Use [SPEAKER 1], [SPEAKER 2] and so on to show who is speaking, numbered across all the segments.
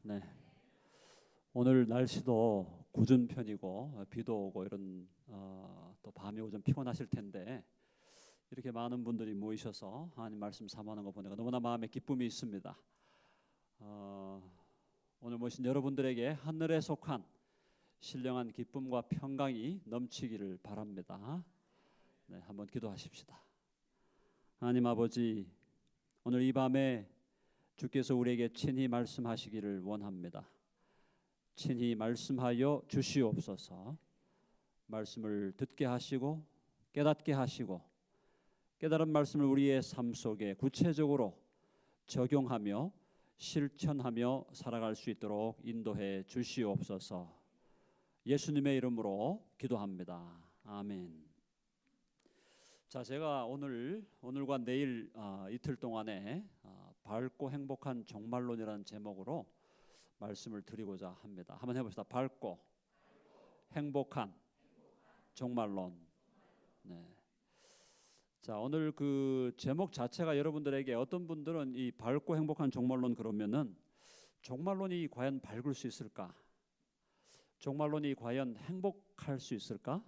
[SPEAKER 1] 네. 오늘 날씨도 궂은 편이고 비도 오고 이런 또 밤이 오고 좀 피곤하실 텐데 이렇게 많은 분들이 모이셔서 하나님 말씀 삼하는 거 보니까 너무나 마음에 기쁨이 있습니다. 오늘 모신 여러분들에게 하늘에 속한 신령한 기쁨과 평강이 넘치기를 바랍니다. 네, 한번 기도하십시다. 하나님 아버지, 오늘 이 밤에 주께서 우리에게 친히 말씀하시기를 원합니다. 친히 말씀하여 주시옵소서. 말씀을 듣게 하시고 깨닫게 하시고 깨달은 말씀을 우리의 삶 속에 구체적으로 적용하며 실천하며 살아갈 수 있도록 인도해 주시옵소서. 예수님의 이름으로 기도합니다. 아멘. 자, 제가 오늘과 내일 이틀 동안에 밝고 행복한 종말론이라는 제목으로 말씀을 드리고자 합니다. 한번 해봅시다. 밝고 행복한 종말론. 네. 자, 오늘 그 제목 자체가 여러분들에게 어떤 분들은 이 밝고 행복한 종말론 그러면은 종말론이 과연 밝을 수 있을까? 종말론이 과연 행복할 수 있을까?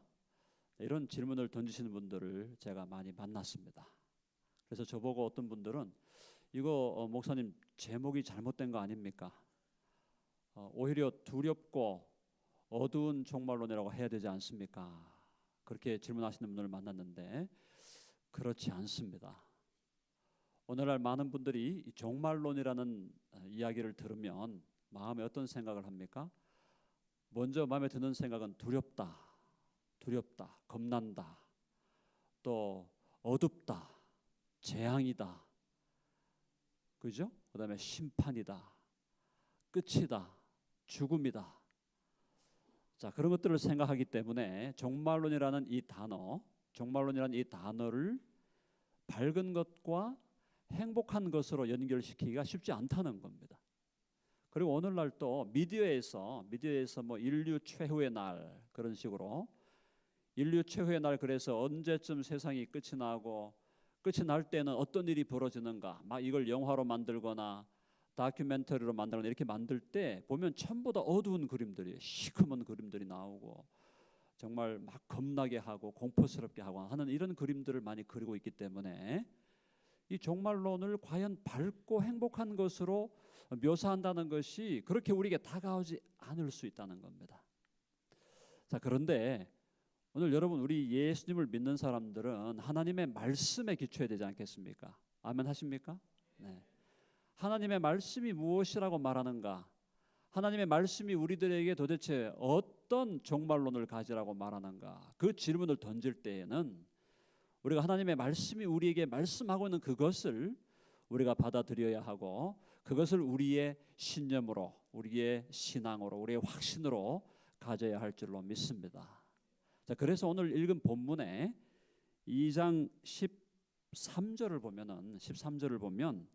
[SPEAKER 1] 이런 질문을 던지시는 분들을 제가 많이 만났습니다. 그래서 저보고 어떤 분들은 이거 목사님 제목이 잘못된 거 아닙니까? 오히려 두렵고 어두운 종말론이라고 해야 되지 않습니까? 그렇게 질문하시는 분들을 만났는데 그렇지 않습니다. 오늘날 많은 분들이 이 종말론이라는 이야기를 들으면 마음에 어떤 생각을 합니까? 먼저 마음에 드는 생각은 두렵다, 겁난다, 또 어둡다, 재앙이다, 그죠? 그다음에 심판이다, 끝이다, 죽음이다. 자, 그런 것들을 생각하기 때문에 종말론이라는 이 단어를 밝은 것과 행복한 것으로 연결시키기가 쉽지 않다는 겁니다. 그리고 오늘날 또 미디어에서 뭐 인류 최후의 날 그런 식으로 인류 최후의 날, 그래서 언제쯤 세상이 끝이 나고 끝이 날 때는 어떤 일이 벌어지는가, 막 이걸 영화로 만들거나 다큐멘터리로 만들거나 이렇게 만들 때 보면 전부 다 어두운 그림들이, 시커먼 그림들이 나오고 정말 막 겁나게 하고 공포스럽게 하고 하는 이런 그림들을 많이 그리고 있기 때문에 이 종말론을 과연 밝고 행복한 것으로 묘사한다는 것이 그렇게 우리에게 다가오지 않을 수 있다는 겁니다. 자, 그런데 오늘 여러분, 우리 예수님을 믿는 사람들은 하나님의 말씀에 기초해야 되지 않겠습니까? 아멘 하십니까? 네. 하나님의 말씀이 무엇이라고 말하는가? 하나님의 말씀이 우리들에게 도대체 어떤 종말론을 가지라고 말하는가? 그 질문을 던질 때에는 우리가 하나님의 말씀이 우리에게 말씀하고 있는 그것을 우리가 받아들여야 하고 그것을 우리의 신념으로, 우리의 신앙으로, 우리의 확신으로 가져야 할 줄로 믿습니다. 자, 그래서 오늘 읽은 본문에 2장 13절을 보면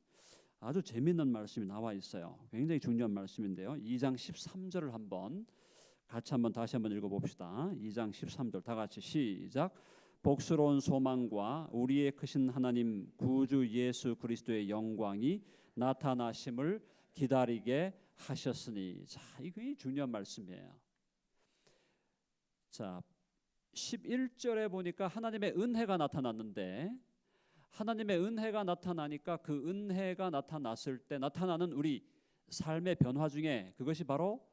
[SPEAKER 1] 아주 재미있는 말씀이 나와 있어요. 굉장히 중요한 말씀인데요. 2장 13절을 다시 한번 읽어봅시다. 2장 13절 다 같이 시작. 복스러운 소망과 우리의 크신 하나님 구주 예수 그리스도의 영광이 나타나심을 기다리게 하셨으니. 자, 이게 굉장히 중요한 말씀이에요. 자, 11절에 보니까 하나님의 은혜가 나타났는데, 하나님의 은혜가 나타나니까 그 은혜가 나타났을 때 나타나는 우리 삶의 변화 중에 그것이 바로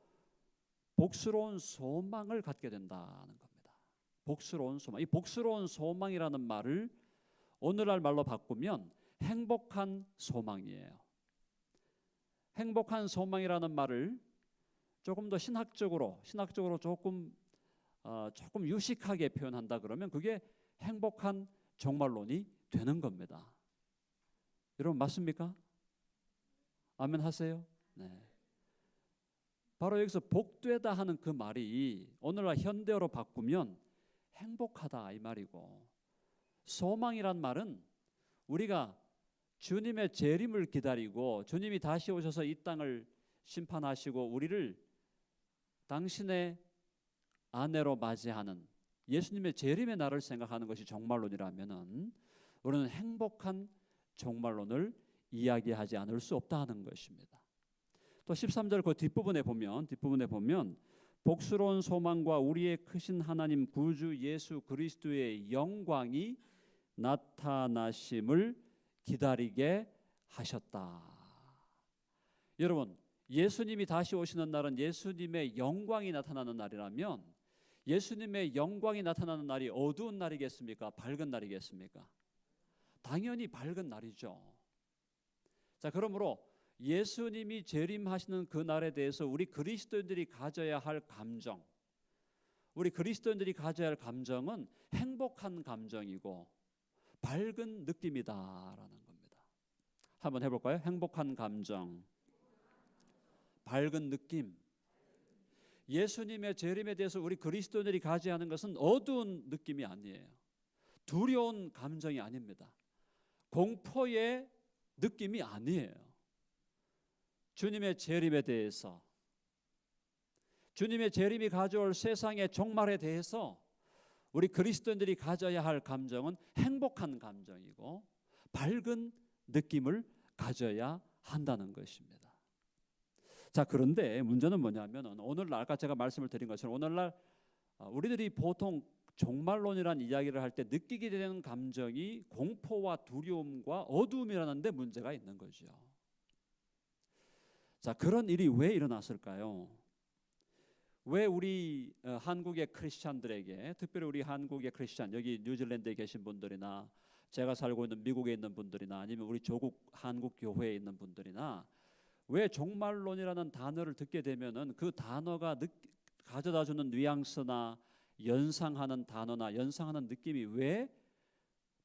[SPEAKER 1] 복스러운 소망을 갖게 된다는 겁니다. 복스러운 소망. 이 복스러운 소망이라는 말을 오늘날 말로 바꾸면 행복한 소망이에요. 행복한 소망이라는 말을 조금 더 신학적으로 조금 유식하게 표현한다 그러면 그게 행복한 종말론이 되는 겁니다. 여러분 맞습니까? 아멘 하세요? 네. 바로 여기서 복되다 하는 그 말이 오늘날 현대어로 바꾸면 행복하다 이 말이고, 소망이란 말은 우리가 주님의 재림을 기다리고 주님이 다시 오셔서 이 땅을 심판하시고 우리를 당신의 아내로 맞이하는 예수님의 재림의 날을 생각하는 것이 종말론이라면은 우리는 행복한 종말론을 이야기하지 않을 수 없다는 것입니다. 또 13절 그 뒷부분에 보면 복스러운 소망과 우리의 크신 하나님 구주 예수 그리스도의 영광이 나타나심을 기다리게 하셨다. 여러분, 예수님이 다시 오시는 날은 예수님의 영광이 나타나는 날이라면 예수님의 영광이 나타나는 날이 어두운 날이겠습니까? 밝은 날이겠습니까? 당연히 밝은 날이죠. 자, 그러므로 예수님이 재림하시는 그 날에 대해서 우리 그리스도인들이 가져야 할 감정, 우리 그리스도인들이 가져야 할 감정은 행복한 감정이고 밝은 느낌이다라는 겁니다. 한번 해볼까요? 행복한 감정, 밝은 느낌. 예수님의 재림에 대해서 우리 그리스도인들이 가져야 하는 것은 어두운 느낌이 아니에요. 두려운 감정이 아닙니다. 공포의 느낌이 아니에요. 주님의 재림에 대해서, 주님의 재림이 가져올 세상의 종말에 대해서 우리 그리스도인들이 가져야 할 감정은 행복한 감정이고 밝은 느낌을 가져야 한다는 것입니다. 자, 그런데 문제는 뭐냐면 오늘날 아까 제가 말씀을 드린 것처럼 오늘날 우리들이 보통 종말론이라는 이야기를 할 때 느끼게 되는 감정이 공포와 두려움과 어두움이라는 데 문제가 있는 거죠. 자, 그런 일이 왜 일어났을까요? 왜 우리 한국의 크리스찬들에게, 특별히 우리 한국의 크리스찬, 여기 뉴질랜드에 계신 분들이나 제가 살고 있는 미국에 있는 분들이나 아니면 우리 조국 한국 교회에 있는 분들이나 왜 종말론이라는 단어를 듣게 되면은 그 단어가 가져다주는 뉘앙스나 연상하는 단어나 연상하는 느낌이 왜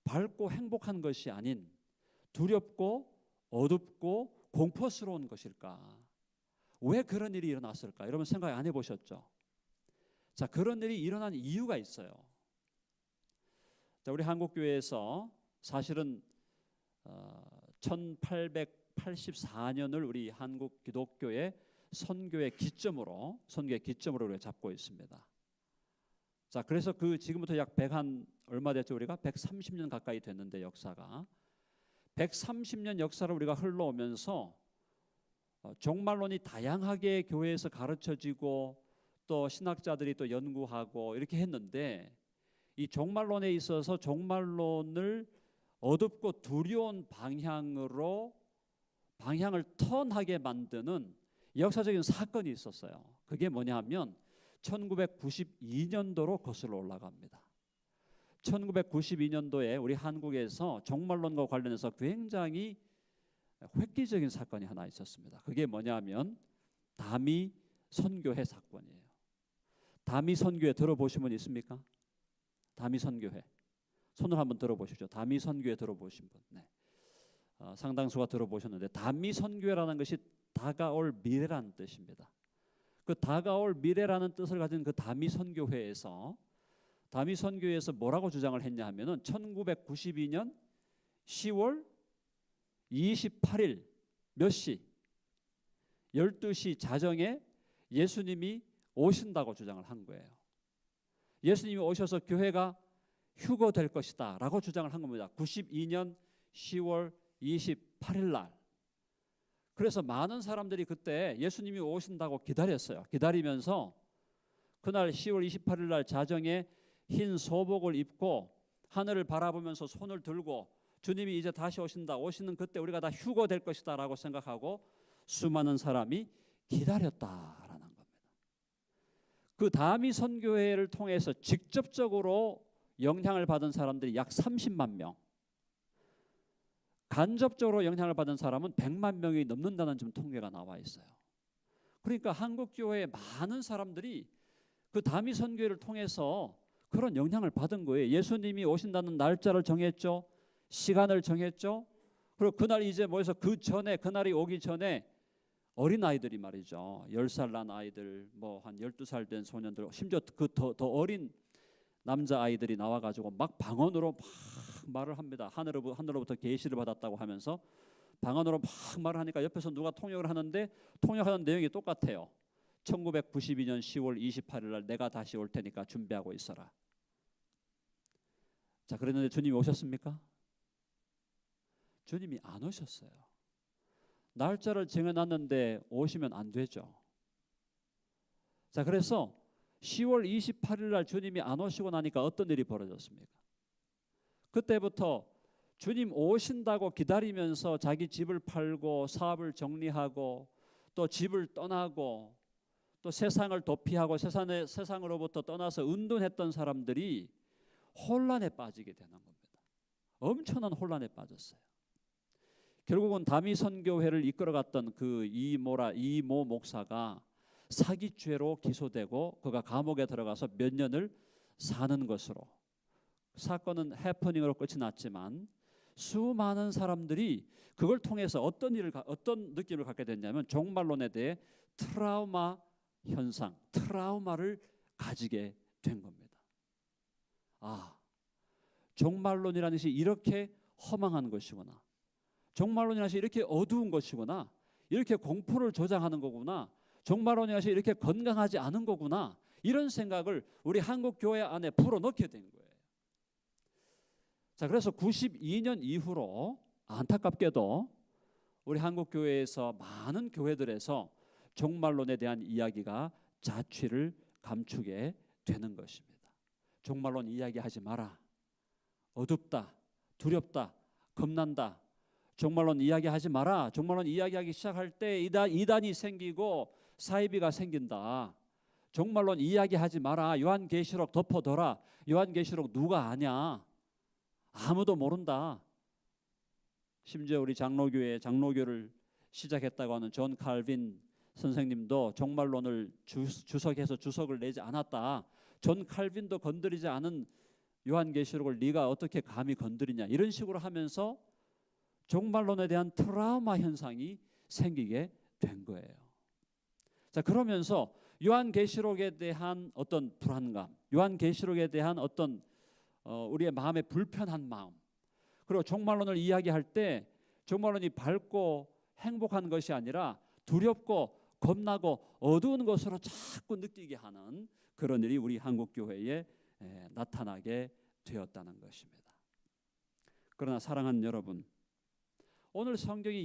[SPEAKER 1] 밝고 행복한 것이 아닌 두렵고 어둡고 공포스러운 것일까? 왜 그런 일이 일어났을까? 여러분 생각 안 해보셨죠? 자, 그런 일이 일어난 이유가 있어요. 자, 우리 한국교회에서 사실은 1884년을 우리 한국 기독교의 선교의 기점으로 우리가 잡고 있습니다. 자, 그래서 그 지금부터 약 100한 얼마 됐죠? 우리가 130년 가까이 됐는데 역사가 130년 역사를 우리가 흘러오면서 종말론이 다양하게 교회에서 가르쳐지고 또 신학자들이 또 연구하고 이렇게 했는데 이 종말론에 있어서 종말론을 어둡고 두려운 방향을 턴하게 만드는 역사적인 사건이 있었어요. 그게 뭐냐 하면 1992년도로 거슬러 올라갑니다. 1992년도에 우리 한국에서 종말론과 관련해서 굉장히 획기적인 사건이 하나 있었습니다. 그게 뭐냐면 다미 선교회 사건이에요. 다미 선교회 들어보신 분 있습니까? 다미 선교회 손을 한번 들어보시죠. 다미 선교회 들어보신 분, 네. 상당수가 들어보셨는데 다미 선교회라는 것이 다가올 미래라는 뜻입니다. 그 다가올 미래라는 뜻을 가진 그 다미 선교회에서 뭐라고 주장을 했냐 하면은 1992년 10월 28일 몇 시? 12시 자정에 예수님이 오신다고 주장을 한 거예요. 예수님이 오셔서 교회가 휴거될 것이다 라고 주장을 한 겁니다. 92년 10월 28일 날. 그래서 많은 사람들이 그때 예수님이 오신다고 기다렸어요. 기다리면서 그날 10월 28일 날 자정에 흰 소복을 입고 하늘을 바라보면서 손을 들고 주님이 이제 다시 오시는 그때 우리가 다 휴거될 것이다 라고 생각하고 수많은 사람이 기다렸다라는 겁니다. 그 다미 선교회를 통해서 직접적으로 영향을 받은 사람들이 약 30만 명, 간접적으로 영향을 받은 사람은 100만 명이 넘는다는 지금 통계가 나와 있어요. 그러니까 한국교회의 많은 사람들이 그 다미 선교회를 통해서 그런 영향을 받은 거예요. 예수님이 오신다는 날짜를 정했죠. 시간을 정했죠. 그리고 그날 이제 모여서 그날이 오기 전에 어린아이들이 말이죠. 10살 난 아이들, 뭐 한 12살 된 소년들, 심지어 그 더 어린 남자아이들이 나와가지고 막 방언으로 막 말을 합니다. 하늘로부터 계시를 받았다고 하면서 방언으로 막 말을 하니까 옆에서 누가 통역을 하는데 통역하는 내용이 똑같아요. 1992년 10월 28일 날 내가 다시 올 테니까 준비하고 있어라. 자, 그랬는데 주님이 오셨습니까? 주님이 안 오셨어요. 날짜를 정해놨는데 오시면 안 되죠. 자, 그래서 10월 28일 날 주님이 안 오시고 나니까 어떤 일이 벌어졌습니까? 그때부터 주님 오신다고 기다리면서 자기 집을 팔고 사업을 정리하고 또 집을 떠나고 또 세상을 도피하고 세상으로부터 떠나서 은둔했던 사람들이 혼란에 빠지게 되는 겁니다. 엄청난 혼란에 빠졌어요. 결국은 다미선교회를 이끌어갔던 그 이모 목사가 사기죄로 기소되고 그가 감옥에 들어가서 몇 년을 사는 것으로, 사건은 해프닝으로 끝이 났지만 수많은 사람들이 그걸 통해서 어떤 느낌을 갖게 됐냐면 종말론에 대해 트라우마 현상, 트라우마를 가지게 된 겁니다. 아, 종말론이라는 것이 이렇게 허망한 것이구나. 종말론이라는 것이 이렇게 어두운 것이구나. 이렇게 공포를 조장하는 거구나. 종말론이라는 것이 이렇게 건강하지 않은 거구나. 이런 생각을 우리 한국 교회 안에 불어넣게 된 거예요. 자, 그래서 92년 이후로 안타깝게도 우리 한국 교회에서 많은 교회들에서 종말론에 대한 이야기가 자취를 감추게 되는 것입니다. 종말론 이야기하지 마라. 어둡다, 두렵다, 겁난다. 종말론 이야기하지 마라. 종말론 이야기하기 시작할 때 이단이 생기고 사이비가 생긴다. 종말론 이야기하지 마라. 요한계시록 덮어둬라. 요한계시록 누가 아냐? 아무도 모른다. 심지어 우리 장로교를 시작했다고 하는 존 칼빈 선생님도 종말론을 주석해서 주석을 내지 않았다. 존 칼빈도 건드리지 않은 요한계시록을 네가 어떻게 감히 건드리냐. 이런 식으로 하면서 종말론에 대한 트라우마 현상이 생기게 된 거예요. 자, 그러면서 요한계시록에 대한 어떤 불안감, 요한계시록에 대한 어떤 우리의 마음의 불편한 마음, 그리고 종말론을 이야기할 때 종말론이 밝고 행복한 것이 아니라 두렵고 겁나고 어두운 것으로 자꾸 느끼게 하는 그런 일이 우리 한국 교회에 나타나게 되었다는 것입니다. 그러나 사랑하는 여러분, 오늘 성경이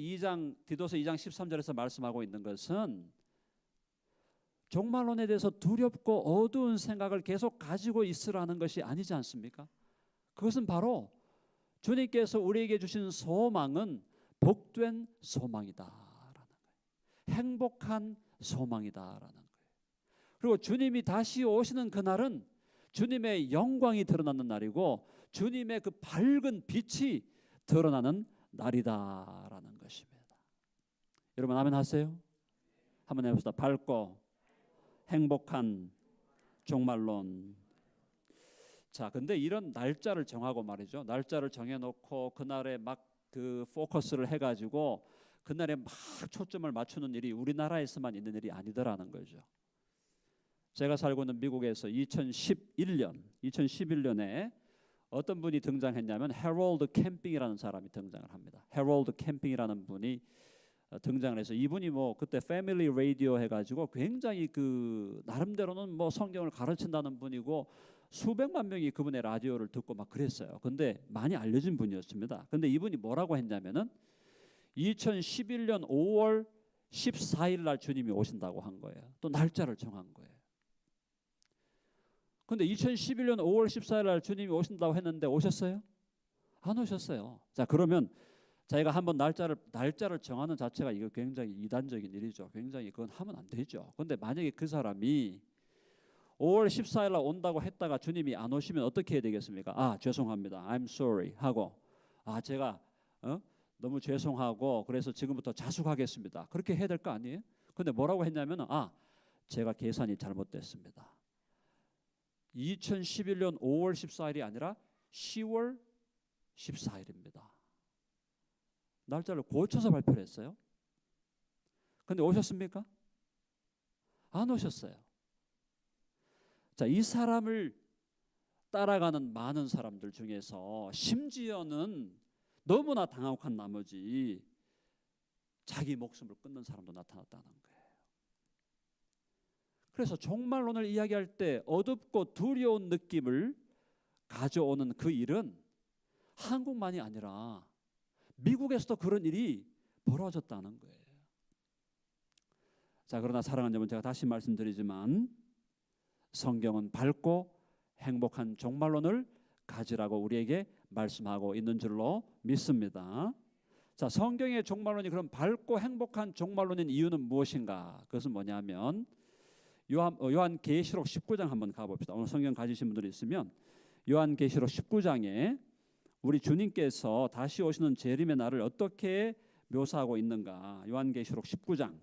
[SPEAKER 1] 디도서 2장 13절에서 말씀하고 있는 것은 종말론에 대해서 두렵고 어두운 생각을 계속 가지고 있으라는 것이 아니지 않습니까? 그것은 바로 주님께서 우리에게 주신 소망은 복된 소망이다라는 거예요. 행복한 소망이다라는 거예요. 그리고 주님이 다시 오시는 그날은 주님의 영광이 드러나는 날이고 주님의 그 밝은 빛이 드러나는 날이다라는 것입니다. 여러분 아멘 하세요? 한번 해봅시다. 밝고 행복한 종말론. 자, 근데 이런 날짜를 정하고 말이죠. 날짜를 정해놓고 그날에 막 그 포커스를 해가지고 그날에 막 초점을 맞추는 일이 우리나라에서만 있는 일이 아니더라는 거죠. 제가 살고 있는 미국에서 2011년에 어떤 분이 등장했냐면 해롤드 캠핑이라는 사람이 등장을 합니다. 해롤드 캠핑이라는 분이 등장을 해서 이분이 뭐 그때 패밀리 라디오 해가지고 굉장히 그 나름대로는 뭐 성경을 가르친다는 분이고 수백만 명이 그분의 라디오를 듣고 막 그랬어요. 근데 많이 알려진 분이었습니다. 근데 이분이 뭐라고 했냐면은 2011년 5월 14일 날 주님이 오신다고 한 거예요. 또 날짜를 정한 거예요. 근데 2011년 5월 14일 날 주님이 오신다고 했는데 오셨어요? 안 오셨어요. 자, 그러면 자기가 한번 날짜를 정하는 자체가 이거 굉장히 이단적인 일이죠. 굉장히 그건 하면 안 되죠. 근데 만약에 그 사람이 5월 14일 날 온다고 했다가 주님이 안 오시면 어떻게 해야 되겠습니까? 아, 죄송합니다. I'm sorry 하고 제가 너무 죄송하고 그래서 지금부터 자숙하겠습니다. 그렇게 해야 될 거 아니에요? 근데 뭐라고 했냐면 제가 계산이 잘못됐습니다. 2011년 5월 14일이 아니라 10월 14일입니다. 날짜를 고쳐서 발표를 했어요. 근데 오셨습니까? 안 오셨어요. 자, 이 사람을 따라가는 많은 사람들 중에서 심지어는 너무나 당혹한 나머지 자기 목숨을 끊는 사람도 나타났다는 거예요. 그래서 종말론을 이야기할 때 어둡고 두려운 느낌을 가져오는 그 일은 한국만이 아니라 미국에서도 그런 일이 벌어졌다는 거예요. 자, 그러나 사랑하는 여러분, 제가 다시 말씀드리지만 성경은 밝고 행복한 종말론을 가지라고 우리에게 말씀하고 있는 줄로 믿습니다. 자, 성경의 종말론이 그럼 밝고 행복한 종말론인 이유는 무엇인가? 그것은 뭐냐면 요한계시록 19장 한번 가봅시다. 오늘 성경 가지신 분들이 있으면 요한계시록 19장에 우리 주님께서 다시 오시는 재림의 날을 어떻게 묘사하고 있는가? 요한계시록 19장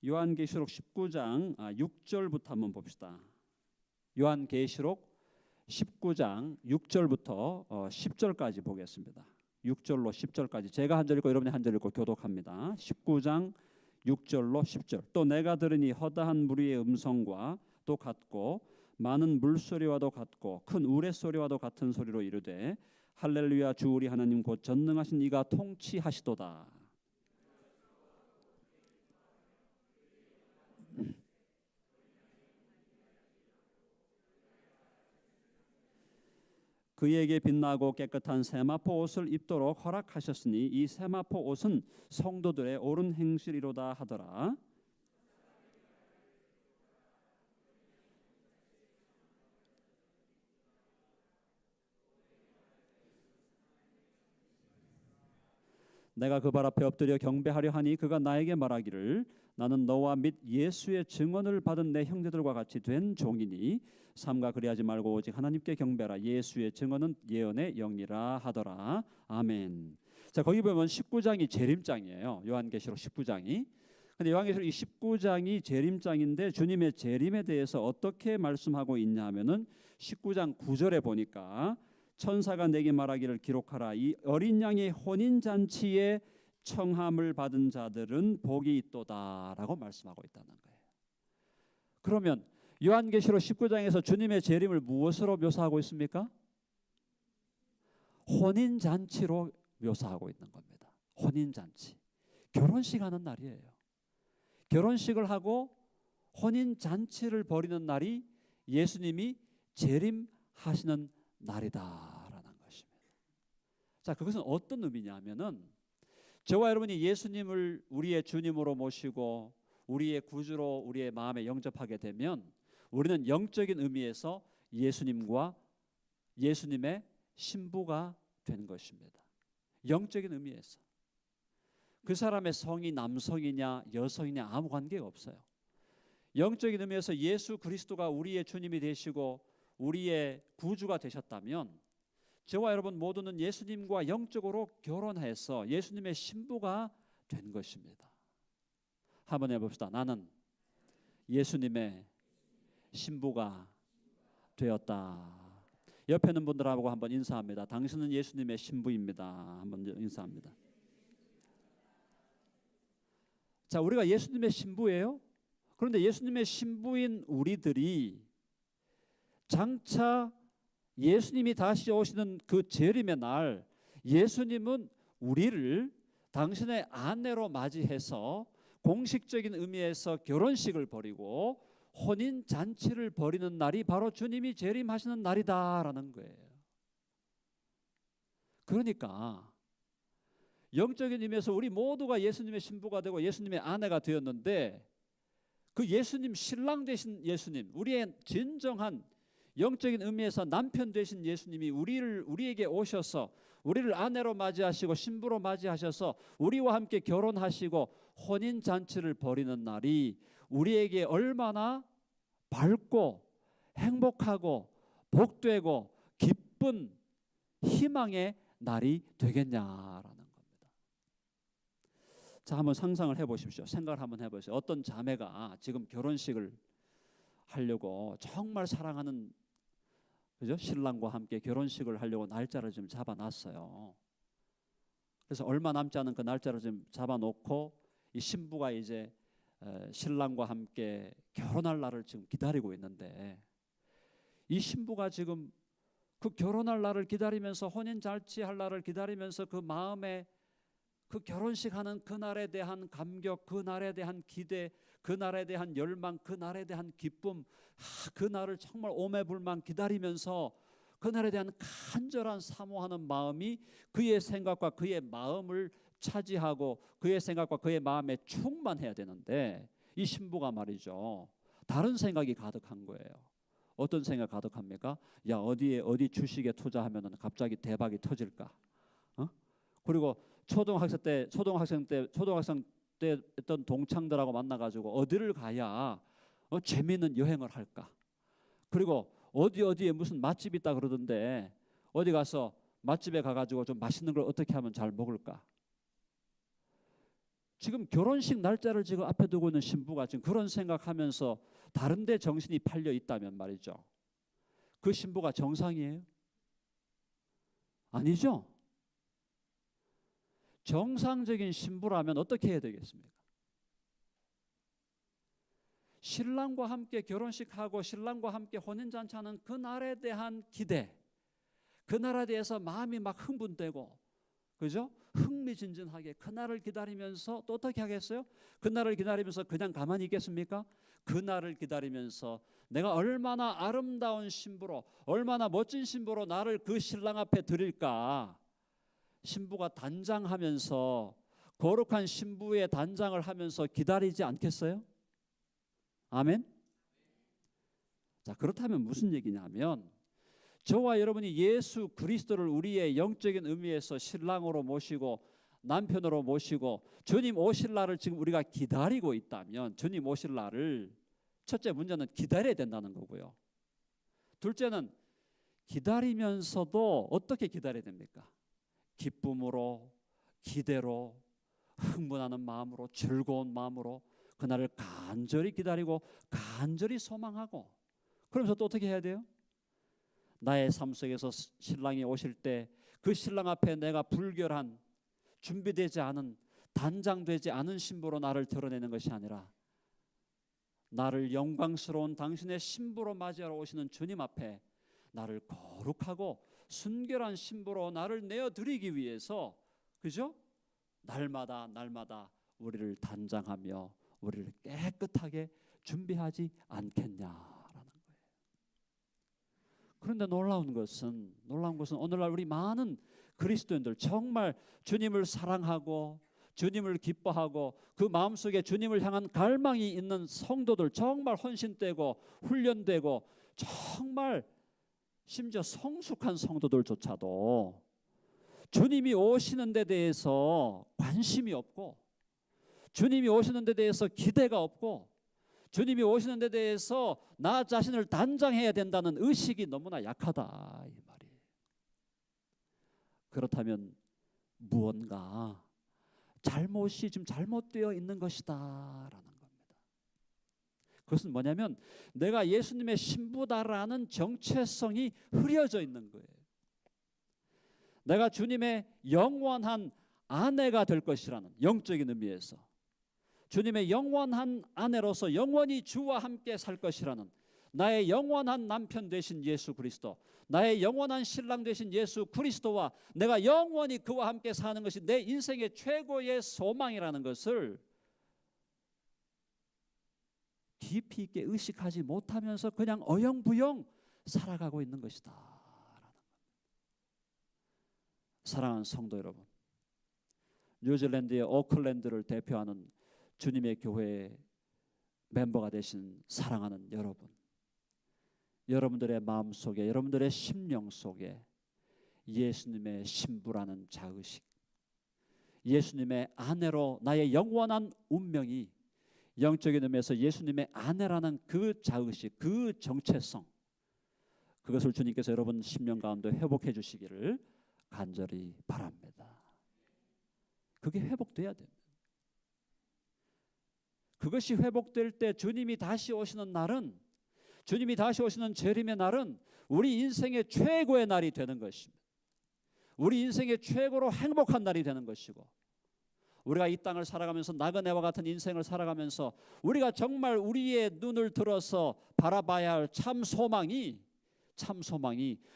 [SPEAKER 1] 요한계시록 19장 6절부터 한번 봅시다. 요한계시록 19장 6절부터 10절까지 보겠습니다. 6절로 10절까지 제가 한 절 읽고 여러분이 한 절 읽고 교독합니다. 19장 6절로 10절. 또 내가 들으니 허다한 무리의 음성과 또 같고 많은 물소리와도 같고 큰 우레소리와도 같은 소리로 이르되 할렐루야 주 우리 하나님 곧 전능하신 이가 통치하시도다. 그에게 빛나고 깨끗한 세마포 옷을 입도록 허락하셨으니 이 세마포 옷은 성도들의 옳은 행실이로다 하더라. 내가 그 발 앞에 엎드려 경배하려 하니 그가 나에게 말하기를 나는 너와 및 예수의 증언을 받은 내 형제들과 같이 된 종이니 삼가 그리하지 말고 오직 하나님께 경배하라. 예수의 증언은 예언의 영이라 하더라. 아멘. 자, 거기 보면 19장이 재림장이에요. 요한계시록 19장이. 근데 요한계시록 이 19장이 재림장인데 주님의 재림에 대해서 어떻게 말씀하고 있냐 하면은 19장 9절에 보니까 천사가 내게 말하기를 기록하라. 이 어린 양의 혼인 잔치에 청함을 받은 자들은 복이 있도다라고 말씀하고 있다는 거예요. 그러면 요한계시록 19장에서 주님의 재림을 무엇으로 묘사하고 있습니까? 혼인 잔치로 묘사하고 있는 겁니다. 혼인 잔치. 결혼식 하는 날이에요. 결혼식을 하고 혼인 잔치를 벌이는 날이 예수님이 재림하시는 날이다라는 것입니다. 자, 그것은 어떤 의미냐면은 저와 여러분이 예수님을 우리의 주님으로 모시고 우리의 구주로 우리의 마음에 영접하게 되면 우리는 영적인 의미에서 예수님과 예수님의 신부가 된 것입니다. 영적인 의미에서 그 사람의 성이 남성이냐 여성이냐 아무 관계가 없어요. 영적인 의미에서 예수 그리스도가 우리의 주님이 되시고 우리의 구주가 되셨다면 저와 여러분 모두는 예수님과 영적으로 결혼해서 예수님의 신부가 된 것입니다. 한번 해봅시다. 나는 예수님의 신부가 되었다. 옆에 있는 분들하고 한번 인사합니다. 당신은 예수님의 신부입니다. 한번 인사합니다. 자, 우리가 예수님의 신부예요. 그런데 예수님의 신부인 우리들이 장차 예수님이 다시 오시는 그 재림의 날 예수님은 우리를 당신의 아내로 맞이해서 공식적인 의미에서 결혼식을 벌이고 혼인 잔치를 벌이는 날이 바로 주님이 재림하시는 날이다라는 거예요. 그러니까 영적인 의미에서 우리 모두가 예수님의 신부가 되고 예수님의 아내가 되었는데 그 예수님 신랑 되신 예수님 우리의 진정한 영적인 의미에서 남편 되신 예수님이 우리에게 오셔서 우리를 아내로 맞이하시고 신부로 맞이하셔서 우리와 함께 결혼하시고 혼인 잔치를 벌이는 날이 우리에게 얼마나 밝고 행복하고 복되고 기쁜 희망의 날이 되겠냐라는 겁니다. 자, 한번 상상을 해보십시오. 생각을 한번 해보세요. 어떤 자매가 지금 결혼식을 하려고 정말 사랑하는 그죠? 신랑과 함께 결혼식을 하려고 날짜를 지금 잡아놨어요. 그래서 얼마 남지 않은 그 날짜를 지금 잡아놓고 이 신부가 이제 신랑과 함께 결혼할 날을 지금 기다리고 있는데 이 신부가 지금 그 결혼할 날을 기다리면서 혼인 잔치할 날을 기다리면서 그 마음에 그 결혼식 하는 그날에 대한 감격, 그날에 대한 기대, 그날에 대한 열망, 그날에 대한 기쁨, 그날을 정말 오매불망 기다리면서 그날에 대한 간절한 사모하는 마음이 그의 생각과 그의 마음을 차지하고 그의 생각과 그의 마음에 충만해야 되는데 이 신부가 말이죠, 다른 생각이 가득한 거예요. 어떤 생각 가득합니까? 야, 어디 주식에 투자하면은 갑자기 대박이 터질까? 어? 그리고 초등학생 때 했던 동창들하고 만나가지고 어디를 가야 재미있는 여행을 할까? 그리고 어디에 무슨 맛집 있다 그러던데 어디 가서 맛집에 가가지고 좀 맛있는 걸 어떻게 하면 잘 먹을까? 지금 결혼식 날짜를 지금 앞에 두고 있는 신부가 지금 그런 생각하면서 다른 데 정신이 팔려 있다면 말이죠, 그 신부가 정상이에요? 아니죠. 정상적인 신부라면 어떻게 해야 되겠습니까? 신랑과 함께 결혼식하고 신랑과 함께 혼인잔치하는 그날에 대한 기대, 그날에 대해서 마음이 막 흥분되고, 그죠? 흥미진진하게 그날을 기다리면서 또 어떻게 하겠어요? 그날을 기다리면서 그냥 가만히 있겠습니까? 그날을 기다리면서 내가 얼마나 아름다운 신부로, 얼마나 멋진 신부로 나를 그 신랑 앞에 드릴까? 신부가 단장하면서, 거룩한 신부의 단장을 하면서 기다리지 않겠어요? 아멘. 자, 그렇다면 무슨 얘기냐면, 저와 여러분이 예수 그리스도를 우리의 영적인 의미에서 신랑으로 모시고 남편으로 모시고 주님 오실 날을 지금 우리가 기다리고 있다면, 주님 오실 날을, 첫째 문제는 기다려야 된다는 거고요. 둘째는 기다리면서도 어떻게 기다려야 됩니까? 기쁨으로, 기대로, 흥분하는 마음으로, 즐거운 마음으로 그날을 간절히 기다리고 간절히 소망하고, 그러면서 또 어떻게 해야 돼요? 나의 삶 속에서 신랑이 오실 때 그 신랑 앞에 내가 불결한, 준비되지 않은, 단장되지 않은 신부로 나를 드러내는 것이 아니라 나를 영광스러운 당신의 신부로 맞이하러 오시는 주님 앞에 나를 거룩하고 순결한 신부로 나를 내어드리기 위해서, 그죠? 날마다 우리를 단장하며 우리를 깨끗하게 준비하지 않겠냐. 그런데 놀라운 것은 오늘날 우리 많은 그리스도인들, 정말 주님을 사랑하고 주님을 기뻐하고 그 마음속에 주님을 향한 갈망이 있는 성도들, 정말 헌신되고 훈련되고 정말 심지어 성숙한 성도들조차도 주님이 오시는 데 대해서 관심이 없고, 주님이 오시는 데 대해서 기대가 없고, 주님이 오시는 데 대해서 나 자신을 단장해야 된다는 의식이 너무나 약하다, 이 말이에요. 그렇다면 무언가 잘못이 좀 잘못되어 있는 것이다라는 겁니다. 그것은 뭐냐면 내가 예수님의 신부다라는 정체성이 흐려져 있는 거예요. 내가 주님의 영원한 아내가 될 것이라는, 영적인 의미에서 주님의 영원한 아내로서 영원히 주와 함께 살 것이라는, 나의 영원한 남편 되신 예수 그리스도, 나의 영원한 신랑 되신 예수 그리스도와 내가 영원히 그와 함께 사는 것이 내 인생의 최고의 소망이라는 것을 깊이 있게 의식하지 못하면서 그냥 어영부영 살아가고 있는 것이다. 사랑하는 성도 여러분, 뉴질랜드의 오클랜드를 대표하는 주님의 교회의 멤버가 되신 사랑하는 여러분, 여러분들의 마음속에, 여러분들의 심령 속에 예수님의 신부라는 자의식, 예수님의 아내로 나의 영원한 운명이, 영적인 의미에서 예수님의 아내라는 그 자의식, 그 정체성, 그것을 주님께서 여러분 심령 가운데 회복해 주시기를 간절히 바랍니다. 그게 회복돼야 됩니다. 그것이 회복될 때 주님이 다시 오시는 날은, 주님이 다시 오시는 재림의 날은 우리 인생의 최고의 날이 되는 것입니다. 우리 인생의 최고로 행복한 날이 되는 것이고, 우리가 이 땅을 살아가면서 나그네와 같은 인생을 살아가면서 우리가 정말 우리의 눈을 들어서 바라봐야 할 참 소망이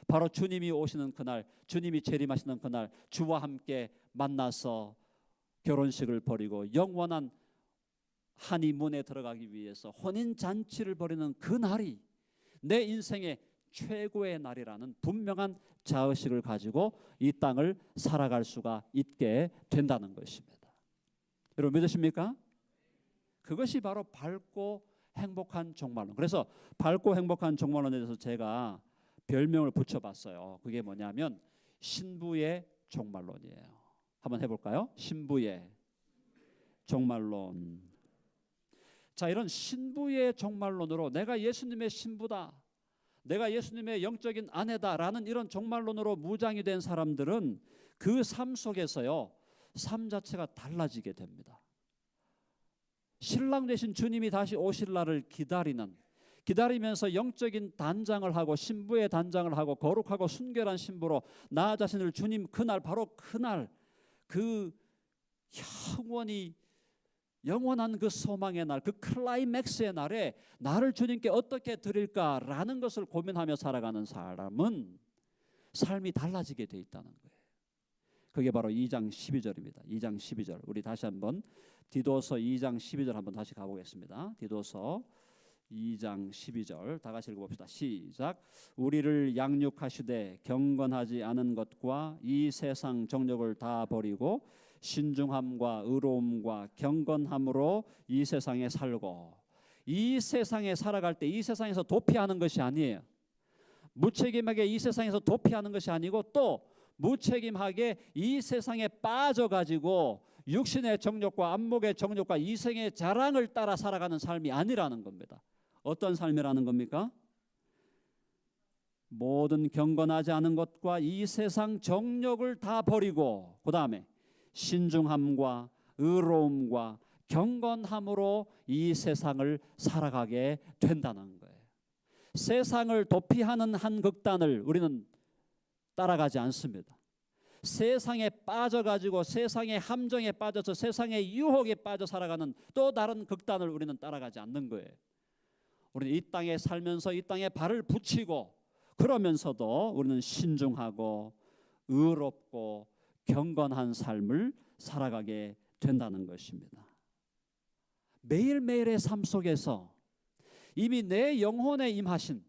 [SPEAKER 1] 바로 주님이 오시는 그날, 주님이 재림하시는 그날 주와 함께 만나서 결혼식을 벌이고 영원한 한이문에 들어가기 위해서 혼인잔치를 벌이는 그 날이 내 인생의 최고의 날이라는 분명한 자의식을 가지고 이 땅을 살아갈 수가 있게 된다는 것입니다. 여러분 믿으십니까? 그것이 바로 밝고 행복한 종말론. 그래서 밝고 행복한 종말론에 대해서 제가 별명을 붙여봤어요. 그게 뭐냐면 신부의 종말론이에요. 한번 해볼까요? 신부의 종말론. 자, 이런 신부의 종말론으로 내가 예수님의 신부다, 내가 예수님의 영적인 아내다라는 이런 종말론으로 무장이 된 사람들은 그 삶 속에서요, 삶 자체가 달라지게 됩니다. 신랑 되신 주님이 다시 오실 날을 기다리면서 영적인 단장을 하고 신부의 단장을 하고 거룩하고 순결한 신부로 나 자신을 주님 그날, 바로 그날, 그 영원한 그 소망의 날, 그 클라이맥스의 날에 나를 주님께 어떻게 드릴까라는 것을 고민하며 살아가는 사람은 삶이 달라지게 돼 있다는 거예요. 그게 바로 2장 12절입니다. 2장 12절. 우리 다시 한번 디도서 2장 12절 한번 다시 가보겠습니다. 디도서 2장 12절 다 같이 읽어봅시다. 시작. 우리를 양육하시되 경건하지 않은 것과 이 세상 정욕을 다 버리고 신중함과 의로움과 경건함으로 이 세상에 살고. 이 세상에 살아갈 때 이 세상에서 도피하는 것이 아니에요. 무책임하게 이 세상에서 도피하는 것이 아니고 또 무책임하게 이 세상에 빠져가지고 육신의 정욕과 안목의 정욕과 이생의 자랑을 따라 살아가는 삶이 아니라는 겁니다. 어떤 삶이라는 겁니까? 모든 경건하지 않은 것과 이 세상 정욕을 다 버리고 그 다음에 신중함과 의로움과 경건함으로 이 세상을 살아가게 된다는 거예요. 세상을 도피하는 한 극단을 우리는 따라가지 않습니다. 세상에 빠져가지고 세상의 함정에 빠져서 세상의 유혹에 빠져 살아가는 또 다른 극단을 우리는 따라가지 않는 거예요. 우리는 이 땅에 살면서 이 땅에 발을 붙이고 그러면서도 우리는 신중하고 의롭고 경건한 삶을 살아가게 된다는 것입니다. 매일매일의 삶 속에서 이미 내 영혼에 임하신,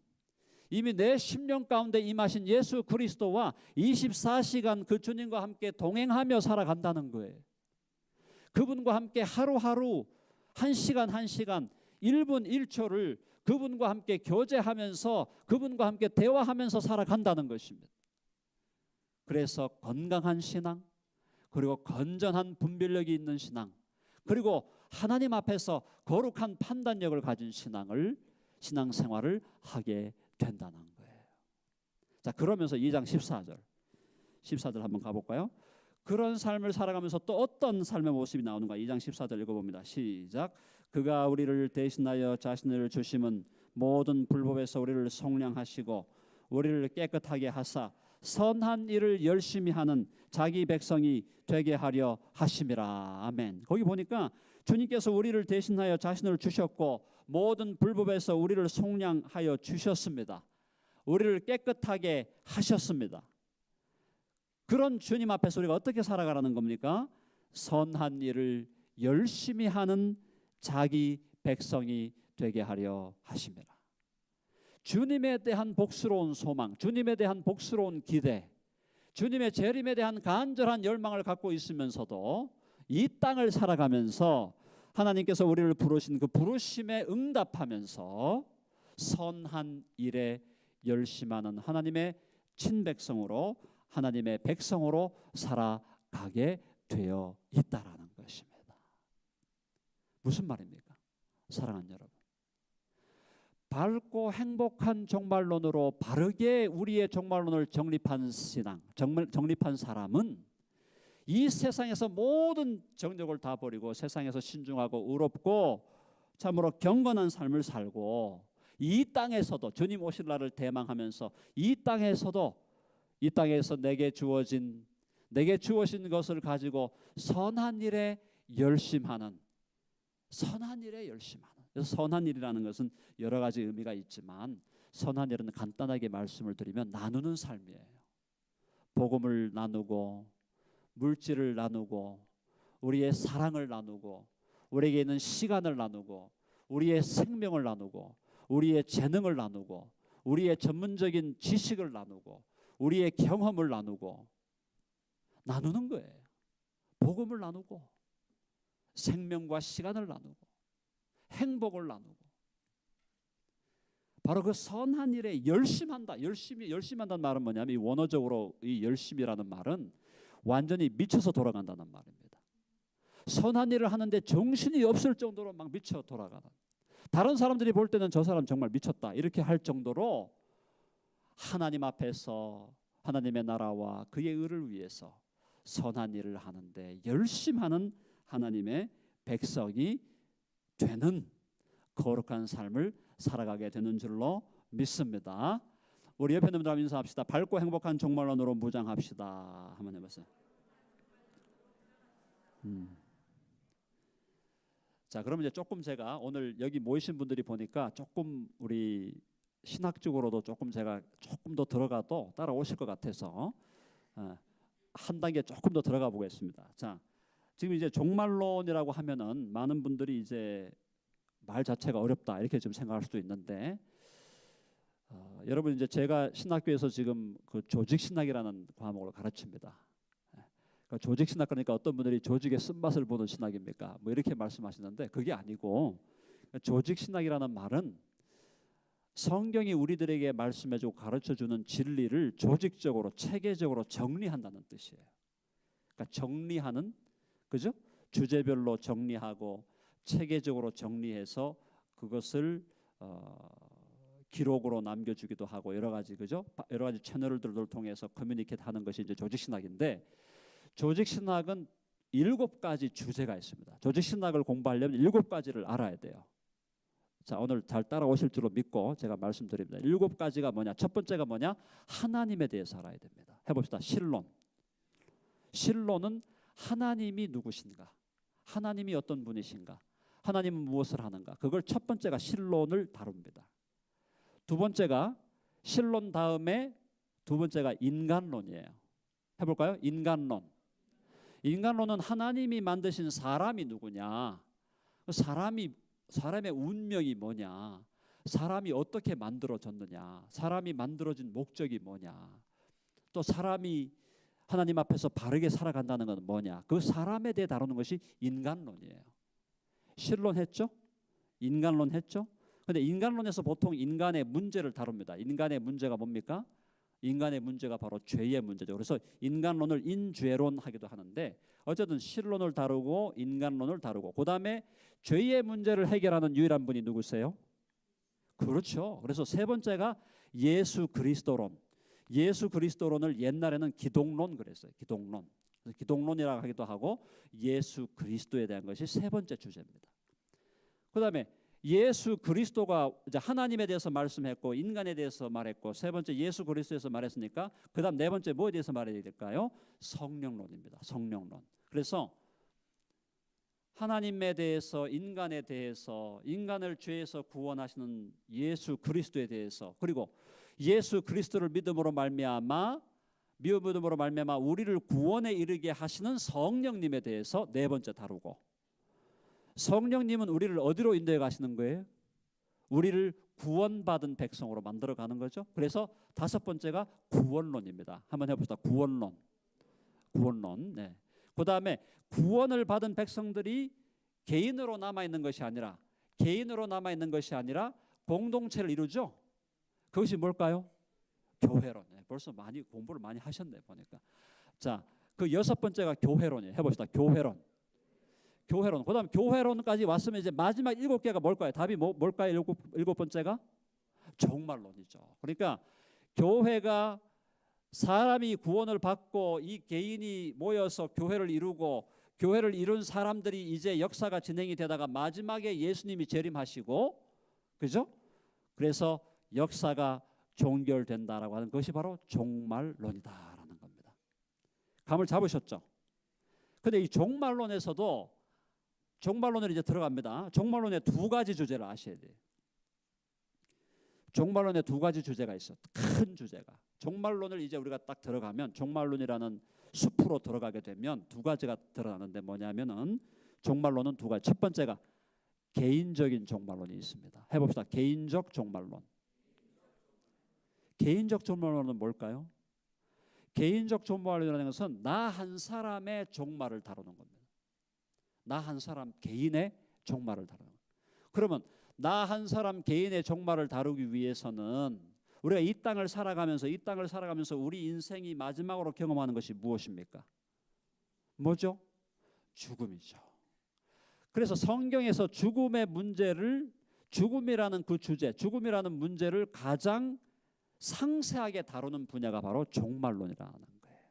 [SPEAKER 1] 이미 내 심령 가운데 임하신 예수 그리스도와 24시간 그 주님과 함께 동행하며 살아간다는 거예요. 그분과 함께 하루하루, 한 시간 한 시간, 1분 1초를 그분과 함께 교제하면서 그분과 함께 대화하면서 살아간다는 것입니다. 그래서 건강한 신앙, 그리고 건전한 분별력이 있는 신앙, 그리고 하나님 앞에서 거룩한 판단력을 가진 신앙생활을 하게 된다는 거예요. 자, 그러면서 2장 14절 한번 가볼까요? 그런 삶을 살아가면서 또 어떤 삶의 모습이 나오는가? 2장 14절 읽어봅니다. 시작. 그가 우리를 대신하여 자신을 주심은 모든 불법에서 우리를 속량하시고 우리를 깨끗하게 하사 선한 일을 열심히 하는 자기 백성이 되게 하려 하심이라. 아멘. 거기 보니까 주님께서 우리를 대신하여 자신을 주셨고 모든 불법에서 우리를 속량하여 주셨습니다. 우리를 깨끗하게 하셨습니다. 그런 주님 앞에서 우리가 어떻게 살아가라는 겁니까? 선한 일을 열심히 하는 자기 백성이 되게 하려 하심이라. 주님에 대한 복스러운 소망, 주님에 대한 복스러운 기대, 주님의 재림에 대한 간절한 열망을 갖고 있으면서도 이 땅을 살아가면서 하나님께서 우리를 부르신 그 부르심에 응답하면서 선한 일에 열심하는 하나님의 친백성으로, 하나님의 백성으로 살아가게 되어 있다라는 것입니다. 무슨 말입니까? 사랑하는 여러분, 밝고 행복한 종말론으로 바르게 우리의 종말론을 정립한 신앙, 정립한 사람은 이 세상에서 모든 정욕을 다 버리고 세상에서 신중하고 의롭고 참으로 경건한 삶을 살고 이 땅에서도 주님 오실 날을 대망하면서 이 땅에서 내게 주어진 것을 가지고 선한 일에 열심하는, 그래서 선한 일이라는 것은 여러 가지 의미가 있지만 선한 일은 간단하게 말씀을 드리면 나누는 삶이에요. 복음을 나누고 물질을 나누고 우리의 사랑을 나누고 우리에게 있는 시간을 나누고 우리의 생명을 나누고 우리의 재능을 나누고 우리의 전문적인 지식을 나누고 우리의 경험을 나누고 나누는 거예요. 복음을 나누고 생명과 시간을 나누고 행복을 나누고 바로 그 선한 일에 열심한다. 열심히 한다는 말은 뭐냐면 이 원어적으로 이 열심이라는 말은 완전히 미쳐서 돌아간다는 말입니다. 선한 일을 하는데 정신이 없을 정도로 막 미쳐 돌아가는, 다른 사람들이 볼 때는 저 사람 정말 미쳤다 이렇게 할 정도로 하나님 앞에서 하나님의 나라와 그의 의를 위해서 선한 일을 하는데 열심하는 하나님의 백성이 되는 거룩한 삶을 살아가게 되는 줄로 믿습니다. 우리 옆에 있는 분들 인사합시다. 밝고 행복한 종말론으로 무장합시다. 한번 해보세요. 자, 그러면 이제 조금 제가 오늘 여기 모이신 분들이 보니까 조금 우리 신학적으로도 조금 제가 조금 더 들어가도 따라오실 것 같아서 한 단계 조금 더 들어가 보겠습니다. 자, 지금 이제 종말론이라고 하면은 많은 분들이 이제 말 자체가 어렵다 이렇게 좀 생각할 수도 있는데 여러분 이제 제가 신학교에서 지금 그 조직 신학이라는 과목을 가르칩니다. 그러니까 조직 신학 그러니까 어떤 분들이 조직의 쓴맛을 보는 신학입니까? 뭐 이렇게 말씀하시는데 그게 아니고 조직 신학이라는 말은 성경이 우리들에게 말씀해주고 가르쳐주는 진리를 조직적으로 체계적으로 정리한다는 뜻이에요. 그러니까 정리하는, 그죠? 주제별로 정리하고 체계적으로 정리해서 그것을 기록으로 남겨주기도 하고 여러 가지, 그죠? 여러 가지 채널들을 통해서 커뮤니케이트하는 것이 이제 조직 신학인데, 조직 신학은 7가지 주제가 있습니다. 조직 신학을 공부하려면 7가지를 알아야 돼요. 자, 오늘 잘 따라오실 줄로 믿고 제가 말씀드립니다. 7가지가 뭐냐? 첫 번째가 뭐냐? 하나님에 대해서 알아야 됩니다. 해봅시다. 신론. 신론은 하나님이 누구신가? 하나님이 어떤 분이신가? 하나님은 무엇을 하는가? 그걸 첫 번째가 신론을 다룹니다. 두 번째가 신론 다음에 두 번째가 인간론이에요. 해볼까요? 인간론. 인간론은 하나님이 만드신 사람이 누구냐? 사람의 운명이 뭐냐? 사람이 어떻게 만들어졌느냐? 사람이 만들어진 목적이 뭐냐? 또 사람이 하나님 앞에서 바르게 살아간다는 건 뭐냐? 그 사람에 대해 다루는 것이 인간론이에요. 신론했죠? 인간론했죠? 근데 인간론에서 보통 인간의 문제를 다룹니다. 인간의 문제가 뭡니까? 인간의 문제가 바로 죄의 문제죠. 그래서 인간론을 인죄론 하기도 하는데 어쨌든 신론을 다루고 인간론을 다루고 그다음에 죄의 문제를 해결하는 유일한 분이 누구세요? 그렇죠. 그래서 세 번째가 예수 그리스도론. 예수 그리스도론을 옛날에는 기독론 그랬어요. 기독론. 기독론이라고 하기도 하고 예수 그리스도에 대한 것이 세 번째 주제입니다. 그다음에 예수 그리스도가 이제 하나님에 대해서 말씀했고 인간에 대해서 말했고 세 번째 예수 그리스도에서 말했으니까 그다음 네 번째 뭐에 대해서 말해야 될까요? 성령론입니다. 성령론. 그래서 하나님에 대해서 인간에 대해서 인간을 죄에서 구원하시는 예수 그리스도에 대해서 그리고 예수 그리스도를 믿음으로 말미암아 우리를 구원에 이르게 하시는 성령님에 대해서 네 번째 다루고 성령님은 우리를 어디로 인도해 가시는 거예요? 우리를 구원받은 백성으로 만들어 가는 거죠. 그래서 다섯 번째가 구원론입니다. 한번 해봅시다. 구원론. 네. 그다음에 구원을 받은 백성들이 개인으로 남아 있는 것이 아니라 공동체를 이루죠. 그것이 뭘까요? 교회론. 벌써 많이 공부를 많이 하셨네 보니까. 자, 그 여섯 번째가 교회론이에요. 해봅시다. 교회론. 그다음 교회론까지 왔으면 이제 마지막 7개가 뭘까요? 답이 뭘까요? 일곱 번째가 종말론이죠. 그러니까 교회가 사람이 구원을 받고 이 개인이 모여서 교회를 이루고 교회를 이룬 사람들이 이제 역사가 진행이 되다가 마지막에 예수님이 재림하시고, 그죠? 그래서 역사가 종결된다라고 하는 것이 바로 종말론이다라는 겁니다. 감을 잡으셨죠? 근데 이 종말론에서도 종말론을 이제 들어갑니다. 종말론의 2가지 주제를 아셔야 돼요. 종말론에 2가지 주제가 있어. 큰 주제가. 종말론을 이제 우리가 딱 들어가면 종말론이라는 숲으로 들어가게 되면 2가지가 들어가는데 뭐냐면은 종말론은 2가지. 첫 번째가 개인적인 종말론이 있습니다. 해봅시다. 개인적 종말론. 개인적 종말론은 뭘까요? 개인적 종말론이라는 것은 나 한 사람의 종말을 다루는 겁니다. 나 한 사람 개인의 종말을 다루는 겁니다. 그러면 나 한 사람 개인의 종말을 다루기 위해서는 우리가 이 땅을 살아가면서 우리 인생이 마지막으로 경험하는 것이 무엇입니까? 뭐죠? 죽음이죠. 그래서 성경에서 죽음이라는 그 주제, 죽음이라는 문제를 가장 상세하게 다루는 분야가 바로 종말론이라는 거예요.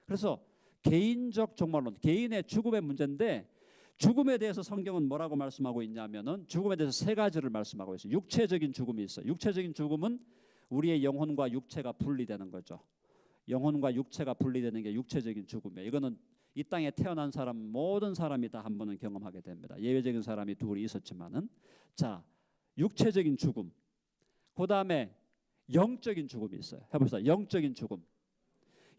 [SPEAKER 1] 그래서 개인적 종말론, 개인의 죽음의 문제인데, 죽음에 대해서 성경은 뭐라고 말씀하고 있냐면은 죽음에 대해서 세 가지를 말씀하고 있어요. 육체적인 죽음이 있어요. 육체적인 죽음은 우리의 영혼과 육체가 분리되는 거죠. 영혼과 육체가 분리되는 게 육체적인 죽음이에요. 이거는 이 땅에 태어난 사람 모든 사람이 다 한 번은 경험하게 됩니다. 예외적인 사람이 둘이 있었지만은, 자, 육체적인 죽음. 그다음에 영적인 죽음이 있어요. 해봅시다. 영적인 죽음.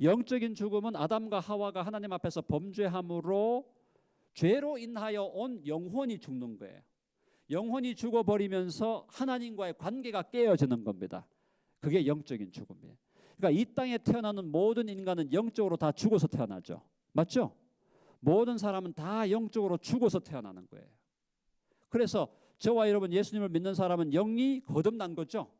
[SPEAKER 1] 영적인 죽음은 아담과 하와가 하나님 앞에서 범죄함으로 죄로 인하여 온 영혼이 죽는 거예요. 영혼이 죽어버리면서 하나님과의 관계가 깨어지는 겁니다. 그게 영적인 죽음이에요. 그러니까 이 땅에 태어나는 모든 인간은 영적으로 다 죽어서 태어나죠. 맞죠? 모든 사람은 다 영적으로 죽어서 태어나는 거예요. 그래서 저와 여러분 예수님을 믿는 사람은 영이 거듭난 거죠.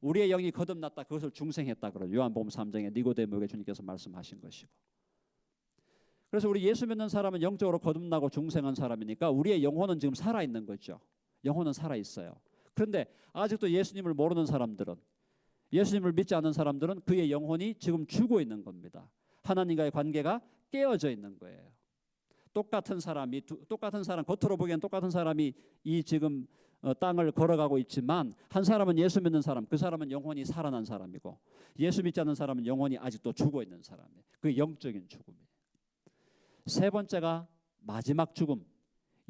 [SPEAKER 1] 우리의 영이 거듭났다. 그것을 중생했다. 그러죠. 요한복음 3장에 니고데모에게 주님께서 말씀하신 것이고. 그래서 우리 예수 믿는 사람은 영적으로 거듭나고 중생한 사람이니까 우리의 영혼은 지금 살아있는 거죠. 영혼은 살아있어요. 그런데 아직도 예수님을 모르는 사람들은, 예수님을 믿지 않는 사람들은 그의 영혼이 지금 죽어 있는 겁니다. 하나님과의 관계가 깨어져 있는 거예요. 똑같은 사람, 겉으로 보기엔 똑같은 사람이 이 지금 땅을 걸어가고 있지만, 한 사람은 예수 믿는 사람, 그 사람은 영혼이 살아난 사람이고, 예수 믿지 않는 사람은 영혼이 아직도 죽어 있는 사람이에요. 그게 영적인 죽음이에요. 세 번째가 마지막 죽음,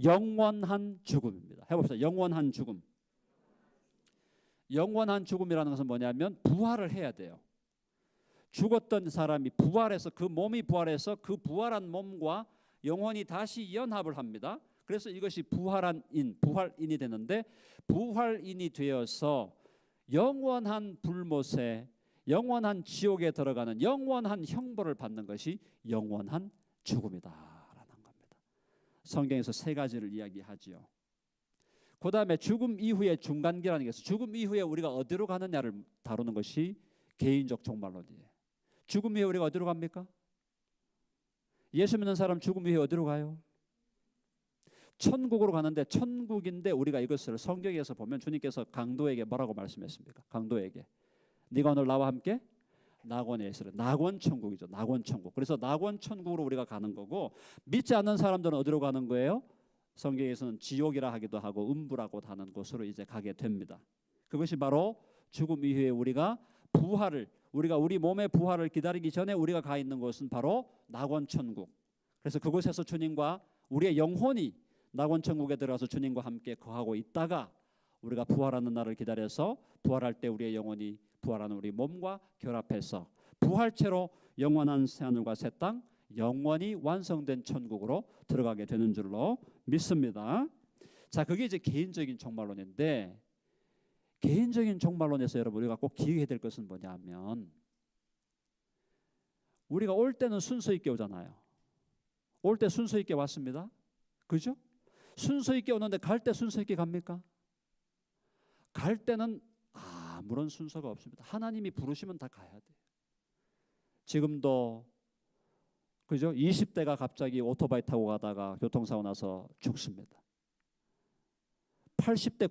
[SPEAKER 1] 영원한 죽음입니다. 해봅시다. 영원한 죽음. 영원한 죽음이라는 것은 뭐냐면 부활을 해야 돼요. 죽었던 사람이 부활해서, 그 몸이 부활해서 그 부활한 몸과 영혼이 다시 연합을 합니다. 그래서 이것이 부활인이 되는데, 부활인이 되어서 영원한 불못에, 영원한 지옥에 들어가는 영원한 형벌을 받는 것이 영원한 죽음이다라는 겁니다. 성경에서 세 가지를 이야기하지요. 그 다음에 죽음 이후의 중간기라는 게 있어요. 죽음 이후에 우리가 어디로 가느냐를 다루는 것이 개인적 종말론이에요. 죽음 이후에 우리가 어디로 갑니까? 예수 믿는 사람 죽음 이후에 어디로 가요? 천국으로 가는데, 천국인데 우리가 이것을 성경에서 보면 주님께서 강도에게 뭐라고 말씀했습니까? 강도에게 네가 오늘 나와 함께 낙원에 있으라. 낙원 천국이죠. 낙원 천국. 그래서 낙원 천국으로 우리가 가는 거고, 믿지 않는 사람들은 어디로 가는 거예요? 성경에서는 지옥이라 하기도 하고 음부라고 하는 곳으로 이제 가게 됩니다. 그것이 바로 죽음 이후에 우리가 우리 몸의 부활을 기다리기 전에 우리가 가 있는 곳은 바로 낙원 천국. 그래서 그곳에서 주님과 우리의 영혼이 낙원 천국에 들어가서 주님과 함께 거하고 있다가 우리가 부활하는 날을 기다려서 부활할 때 우리의 영혼이 부활하는 우리 몸과 결합해서 부활체로 영원한 새하늘과 새 땅, 영원히 완성된 천국으로 들어가게 되는 줄로 믿습니다. 자, 그게 이제 개인적인 종말론인데, 개인적인 종말론에서 여러분 우리가 꼭 기억해야 될 것은 뭐냐면, 우리가 올 때는 순서 있게 오잖아요. 올 때 순서 있게 왔습니다. 그죠? 순서 있게 오는데 갈 때 순서 있게 갑니까? 갈 때는 아무런 순서가 없습니다. 하나님이 부르시면 다 가야 돼요. 지금도 그죠? 20대가 갑자기 오토바이 타고 가다가 교통사고 나서 죽습니다. 80대,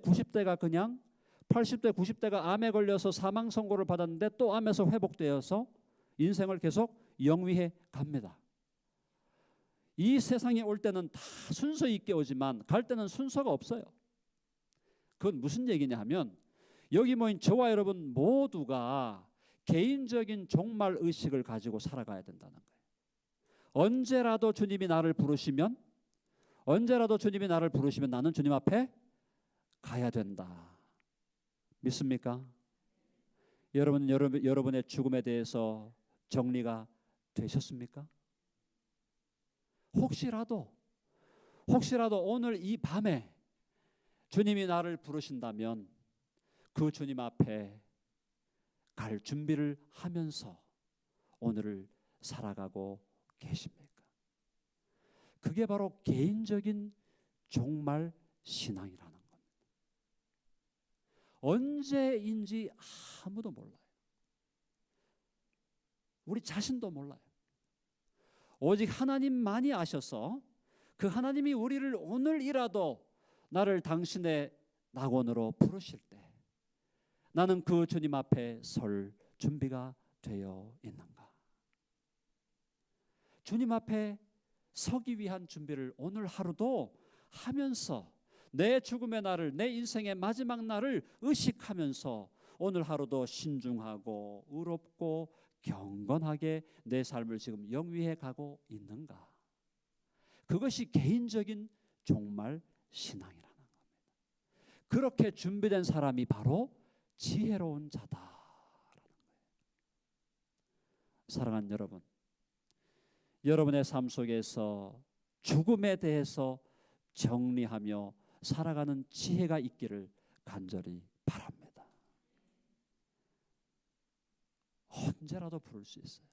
[SPEAKER 1] 90대가 암에 걸려서 사망 선고를 받았는데 또 암에서 회복되어서 인생을 계속 영위해 갑니다. 이 세상에 올 때는 다 순서 있게 오지만 갈 때는 순서가 없어요. 그건 무슨 얘기냐 하면, 여기 모인 저와 여러분 모두가 개인적인 종말 의식을 가지고 살아가야 된다는 거예요. 언제라도 주님이 나를 부르시면 나는 주님 앞에 가야 된다. 믿습니까? 여러분은 여러분의 죽음에 대해서 정리가 되셨습니까? 혹시라도 오늘 이 밤에 주님이 나를 부르신다면 그 주님 앞에 갈 준비를 하면서 오늘을 살아가고 계십니까? 그게 바로 개인적인 종말 신앙이라는 겁니다. 언제인지 아무도 몰라요. 우리 자신도 몰라요. 오직 하나님만이 아셔서 그 하나님이 우리를 오늘이라도 나를 당신의 낙원으로 부르실 때 나는 그 주님 앞에 설 준비가 되어 있는가? 주님 앞에 서기 위한 준비를 오늘 하루도 하면서 내 죽음의 날을, 내 인생의 마지막 날을 의식하면서 오늘 하루도 신중하고 의롭고 경건하게 내 삶을 지금 영위해 가고 있는가? 그것이 개인적인 종말 신앙이라는 겁니다. 그렇게 준비된 사람이 바로 지혜로운 자다라는 거예요. 사랑하는 여러분, 여러분의 삶 속에서 죽음에 대해서 정리하며 살아가는 지혜가 있기를 간절히 바랍니다. 언제라도 부를 수 있어요.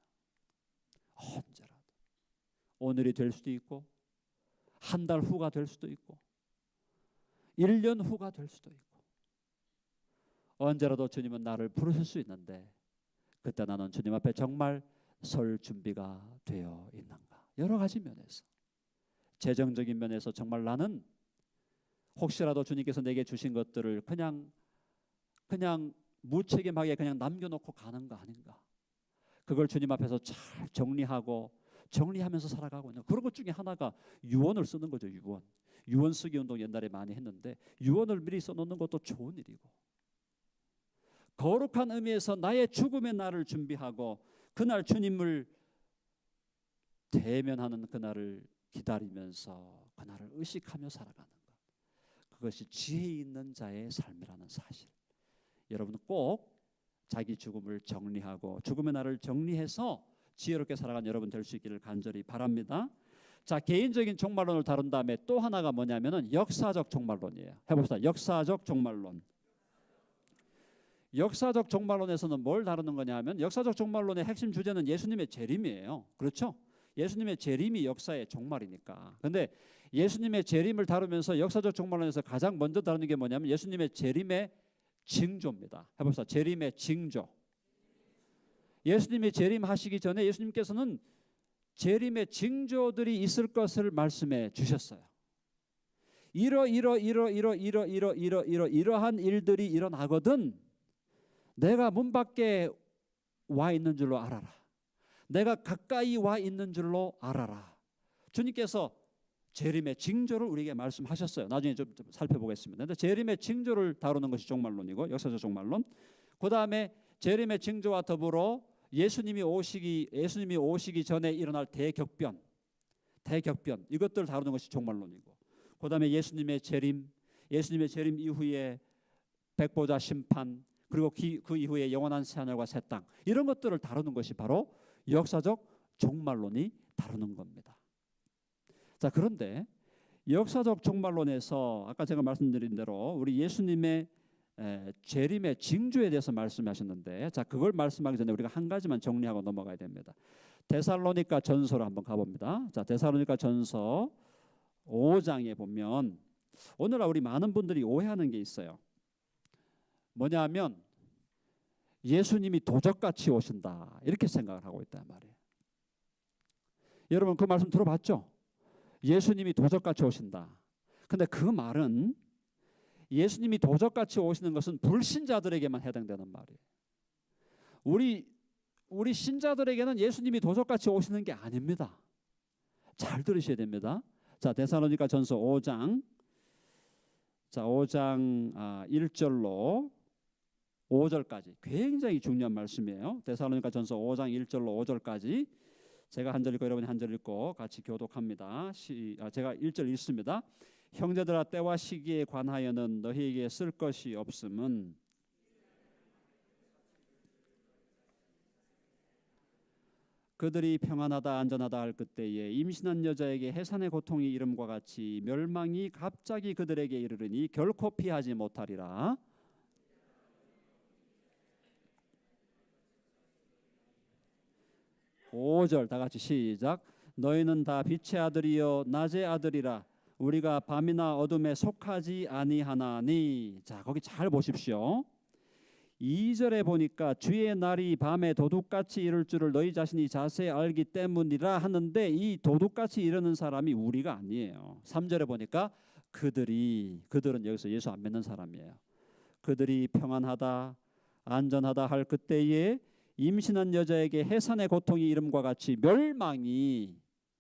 [SPEAKER 1] 언제라도. 오늘이 될 수도 있고 한 달 후가 될 수도 있고 1년 후가 될 수도 있고 언제라도 주님은 나를 부르실 수 있는데 그때 나는 주님 앞에 정말 설 준비가 되어 있는가? 여러 가지 면에서 재정적인 면에서 정말 나는 혹시라도 주님께서 내게 주신 것들을 그냥 무책임하게 그냥 남겨놓고 가는 거 아닌가? 그걸 주님 앞에서 잘 정리하면서 살아가고 있는 그런 것 중에 하나가 유언을 쓰는 거죠. 유언 쓰기 운동 옛날에 많이 했는데 유언을 미리 써놓는 것도 좋은 일이고 거룩한 의미에서 나의 죽음의 날을 준비하고 그날 주님을 대면하는 그날을 기다리면서 그날을 의식하며 살아가는 것, 그것이 지혜 있는 자의 삶이라는 사실. 여러분 꼭 자기 죽음을 정리하고 죽음의 날을 정리해서 지혜롭게 살아가는 여러분 될 수 있기를 간절히 바랍니다. 자, 개인적인 종말론을 다룬 다음에 또 하나가 뭐냐면은 역사적 종말론이에요. 해봅시다. 역사적 종말론. 역사적 종말론에서는 뭘 다루는 거냐 하면 역사적 종말론의 핵심 주제는 예수님의 재림이에요. 그렇죠? 예수님의 재림이 역사의 종말이니까. 그런데 예수님의 재림을 다루면서 역사적 종말론에서 가장 먼저 다루는 게 뭐냐면 예수님의 재림의 징조입니다. 해봅시다. 재림의 징조. 예수님이 재림하시기 전에 예수님께서는 재림의 징조들이 있을 것을 말씀해 주셨어요. 이러한 일들이 일어나거든 내가 문 밖에 와 있는 줄로 알아라. 내가 가까이 와 있는 줄로 알아라. 주님께서 재림의 징조를 우리에게 말씀하셨어요. 나중에 좀 살펴보겠습니다. 근데 재림의 징조를 다루는 것이 종말론이고 역사적 종말론. 그 다음에 재림의 징조와 더불어 예수님이 오시기 전에 일어날 대격변 이것들을 다루는 것이 종말론이고. 그 다음에 예수님의 재림 이후에 백보자 심판 그리고 그 이후에 영원한 새하늘과 새 땅 이런 것들을 다루는 것이 바로 역사적 종말론이 다루는 겁니다. 자, 그런데 역사적 종말론에서 아까 제가 말씀드린 대로 우리 예수님의 재림의 징조에 대해서 말씀하셨는데 자, 그걸 말씀하기 전에 우리가 한 가지만 정리하고 넘어가야 됩니다. 데살로니가 전서로 한번 가봅니다. 자, 데살로니가 전서 5장에 보면 오늘날 우리 많은 분들이 오해하는 게 있어요. 뭐냐면 예수님이 도적같이 오신다 이렇게 생각을 하고 있단 말이에요. 여러분 그 말씀 들어봤죠? 예수님이 도적같이 오신다. 근데 그 말은 예수님이 도적같이 오시는 것은 불신자들에게만 해당되는 말이에요. 우리 신자들에게는 예수님이 도적같이 오시는 게 아닙니다. 잘 들으셔야 됩니다. 자, 데살로니가 전서 5장 1절로 5절까지 굉장히 중요한 말씀이에요. 데살로니가 전서 5장 1절로 5절까지 제가 한 절 읽고 여러분이 한 절 읽고 같이 교독합니다. 제가 1절 읽습니다. 형제들아 때와 시기에 관하여는 너희에게 쓸 것이 없음은 그들이 평안하다 안전하다 할 그때에 임신한 여자에게 해산의 고통이 이름과 같이 멸망이 갑자기 그들에게 이르르니 결코 피하지 못하리라. 5절 다 같이 시작. 너희는 다 빛의 아들이요 낮의 아들이라. 우리가 밤이나 어둠에 속하지 아니하나니. 자, 거기 잘 보십시오. 2절에 보니까 주의 날이 밤에 도둑같이 이를 줄을 너희 자신이 자세히 알기 때문이라 하는데, 이 도둑같이 이르는 사람이 우리가 아니에요. 3절에 보니까 그들은 여기서 예수 안 믿는 사람이에요. 그들이 평안하다 안전하다 할 그때에 임신한 여자에게 해산의 고통이 이름과 같이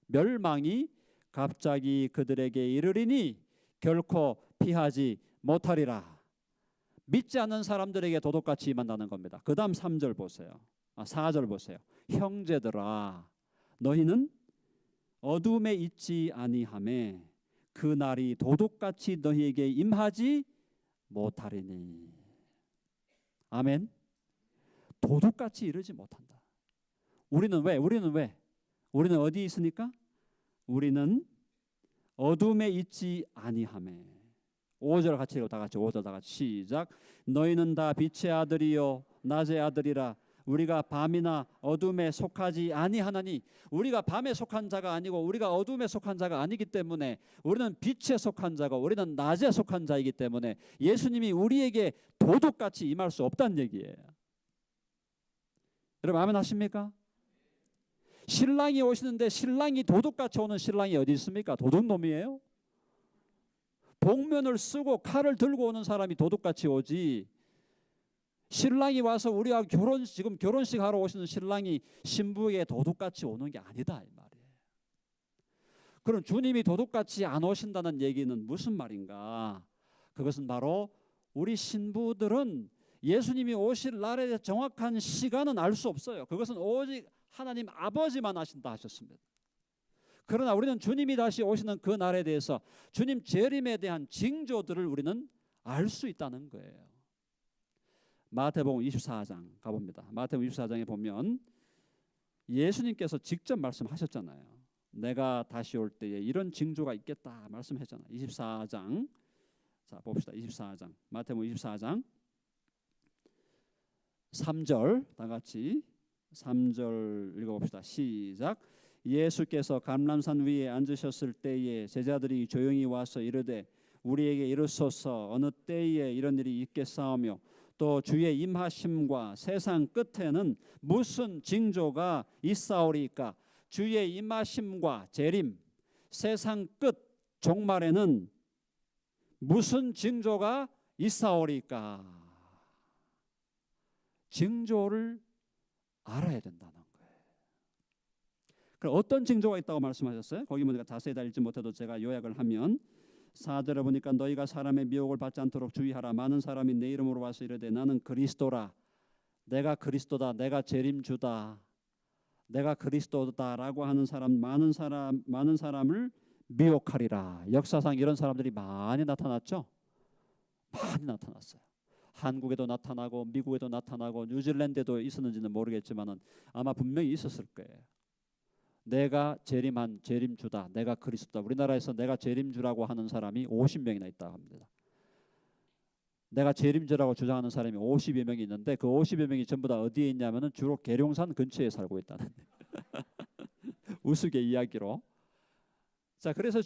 [SPEAKER 1] 멸망이 갑자기 그들에게 이르리니 결코 피하지 못하리라. 믿지 않는 사람들에게 도둑같이 임한다는 겁니다. 그 다음 3절 보세요. 4절 보세요. 형제들아 너희는 어둠에 있지 아니하매 그 날이 도둑같이 너희에게 임하지 못하리니. 아멘. 도둑같이 이르지 못한다. 우리는 왜? 우리는 어디 있으니까? 우리는 어둠에 있지 아니하매. 5절 같이 읽어 다 같이. 5절 다 같이 시작. 너희는 다 빛의 아들이요 낮의 아들이라. 우리가 밤이나 어둠에 속하지 아니하나니. 우리가 밤에 속한 자가 아니고 우리가 어둠에 속한 자가 아니기 때문에 우리는 빛에 속한 자고 우리는 낮에 속한 자이기 때문에 예수님이 우리에게 도둑같이 임할 수 없다는 얘기예요. 여러분 아멘 하십니까? 신랑이 오시는데 신랑이 도둑같이 오는 신랑이 어디 있습니까? 도둑놈이에요. 복면을 쓰고 칼을 들고 오는 사람이 도둑같이 오지, 신랑이 와서 우리가 지금 결혼식 하러 오시는 신랑이 신부에게 도둑같이 오는 게 아니다 이 말이에요. 그럼 주님이 도둑같이 안 오신다는 얘기는 무슨 말인가? 그것은 바로 우리 신부들은 예수님이 오실 날에 대해 정확한 시간은 알 수 없어요. 그것은 오직 하나님 아버지만 아신다 하셨습니다. 그러나 우리는 주님이 다시 오시는 그 날에 대해서 주님 재림에 대한 징조들을 우리는 알 수 있다는 거예요. 마태복음 24장 가봅니다. 마태복음 24장에 보면 예수님께서 직접 말씀하셨잖아요. 내가 다시 올 때에 이런 징조가 있겠다 말씀했잖아요. 24장 자 봅시다. 24장 마태복음 24장 3절 다 같이 3절 읽어봅시다. 시작. 예수께서 감람산 위에 앉으셨을 때에 제자들이 조용히 와서 이르되 우리에게 이르소서 어느 때에 이런 일이 있겠사오며 또 주의 임하심과 세상 끝에는 무슨 징조가 있사오리까? 주의 임하심과 재림, 세상 끝 종말에는 무슨 징조가 있사오리까? 징조를 알아야 된다는 거예요. 그럼 어떤 징조가 있다고 말씀하셨어요? 거기 보니까 자세히 다 읽지 못해도 제가 요약을 하면 4절에 보니까 너희가 사람의 미혹을 받지 않도록 주의하라. 많은 사람이 내 이름으로 와서 이르되 나는 그리스도라. 내가 그리스도다. 내가 재림주다. 내가 그리스도다라고 하는 사람 많은 사람을 미혹하리라. 역사상 이런 사람들이 많이 나타났죠. 많이 나타났어요. 한국에도 나타나고 미국에도 나타나고 뉴질랜드에도 있었는지는 모르겠지만은 아마 분명히 있었을 거예요. 내가 재림주다. 내가 그리스도다. 우리나라에서 내가 재림주라고 하는 사람이 50명이나 있다고 합니다. 내가 재림주라고 주장하는 사람이 50여 명이 있는데 그 50여 명이 전부 다 어디에 있냐면은 주로 계룡산 근처에 살고 있다는 우스개 이야기로. 자, 그래서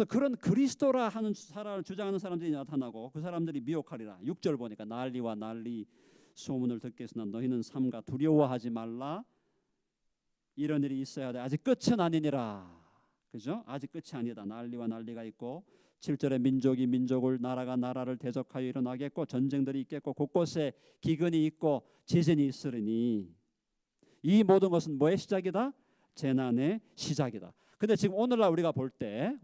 [SPEAKER 1] 그런 그리스도라 하는 사람을 주장하는 사람들이 나타나고 그 사람들이 미혹하리라. 6절 보니까 난리와 난리 소문을 듣겠으나 너희는 삼가 두려워하지 말라. 이런 일이 있어야 돼. 아직 끝은 아니니라. 그죠? 아직 끝이 아니다. 난리와 난리가 있고 7절에 민족이 민족을 나라가 나라를 대적하여 일어나겠고 전쟁들이 있겠고 곳곳에 기근이 있고 지진이 있으리니 이 모든 것은 뭐의 시작이다? 재난의 시작이다. 근데 지금 오늘날 우리가 볼 때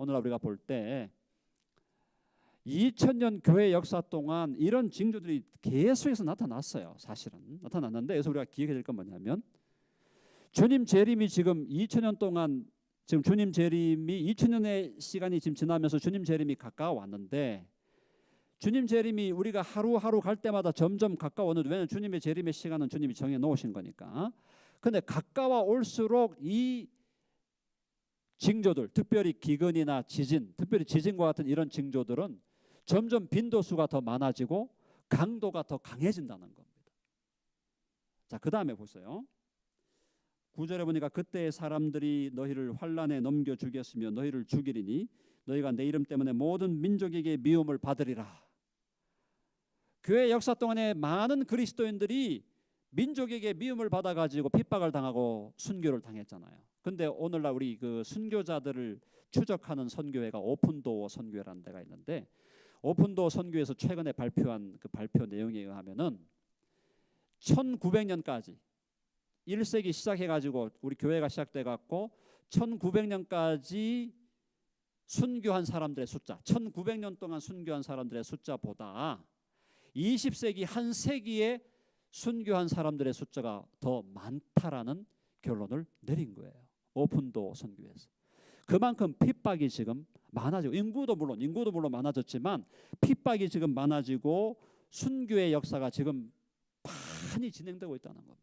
[SPEAKER 1] 2000년 교회 역사 동안 이런 징조들이 계속해서 나타났어요. 사실은 나타났는데 여기서 우리가 기억해야 될 건 뭐냐면 주님 재림이 지금 2000년 동안 지금 주님 재림이 2000년의 시간이 지금 지나면서 주님 재림이 가까워왔는데 주님 재림이 우리가 하루하루 갈 때마다 점점 가까워오는데 왜냐하면 주님의 재림의 시간은 주님이 정해 놓으신 거니까. 근데 가까워 올수록 이 징조들 특별히 기근이나 지진, 특별히 지진과 같은 이런 징조들은 점점 빈도수가 더 많아지고 강도가 더 강해진다는 겁니다. 자, 그 다음에 보세요. 9절에 보니까 그때의 사람들이 너희를 환난에 넘겨 주겠으며 너희를 죽이리니 너희가 내 이름 때문에 모든 민족에게 미움을 받으리라. 교회 역사 동안에 많은 그리스도인들이 민족에게 미움을 받아가지고 핍박을 당하고 순교를 당했잖아요. 근데 오늘날 우리 그 순교자들을 추적하는 선교회가 오픈도어 선교회라는 데가 있는데, 오픈도어 선교회에서 최근에 발표한 그 발표 내용에 의하면은 1900년까지 1세기 시작해가지고 우리 교회가 시작돼갖고 1900년까지 순교한 사람들의 숫자, 1900년 동안 순교한 사람들의 숫자보다 20세기 한 세기에 순교한 사람들의 숫자가 더 많다라는 결론을 내린 거예요. 오픈도어 선교회에서. 그만큼 핍박이 지금 많아지고, 인구도 물론 많아졌지만 핍박이 지금 많아지고 순교의 역사가 지금 많이 진행되고 있다는 겁니다.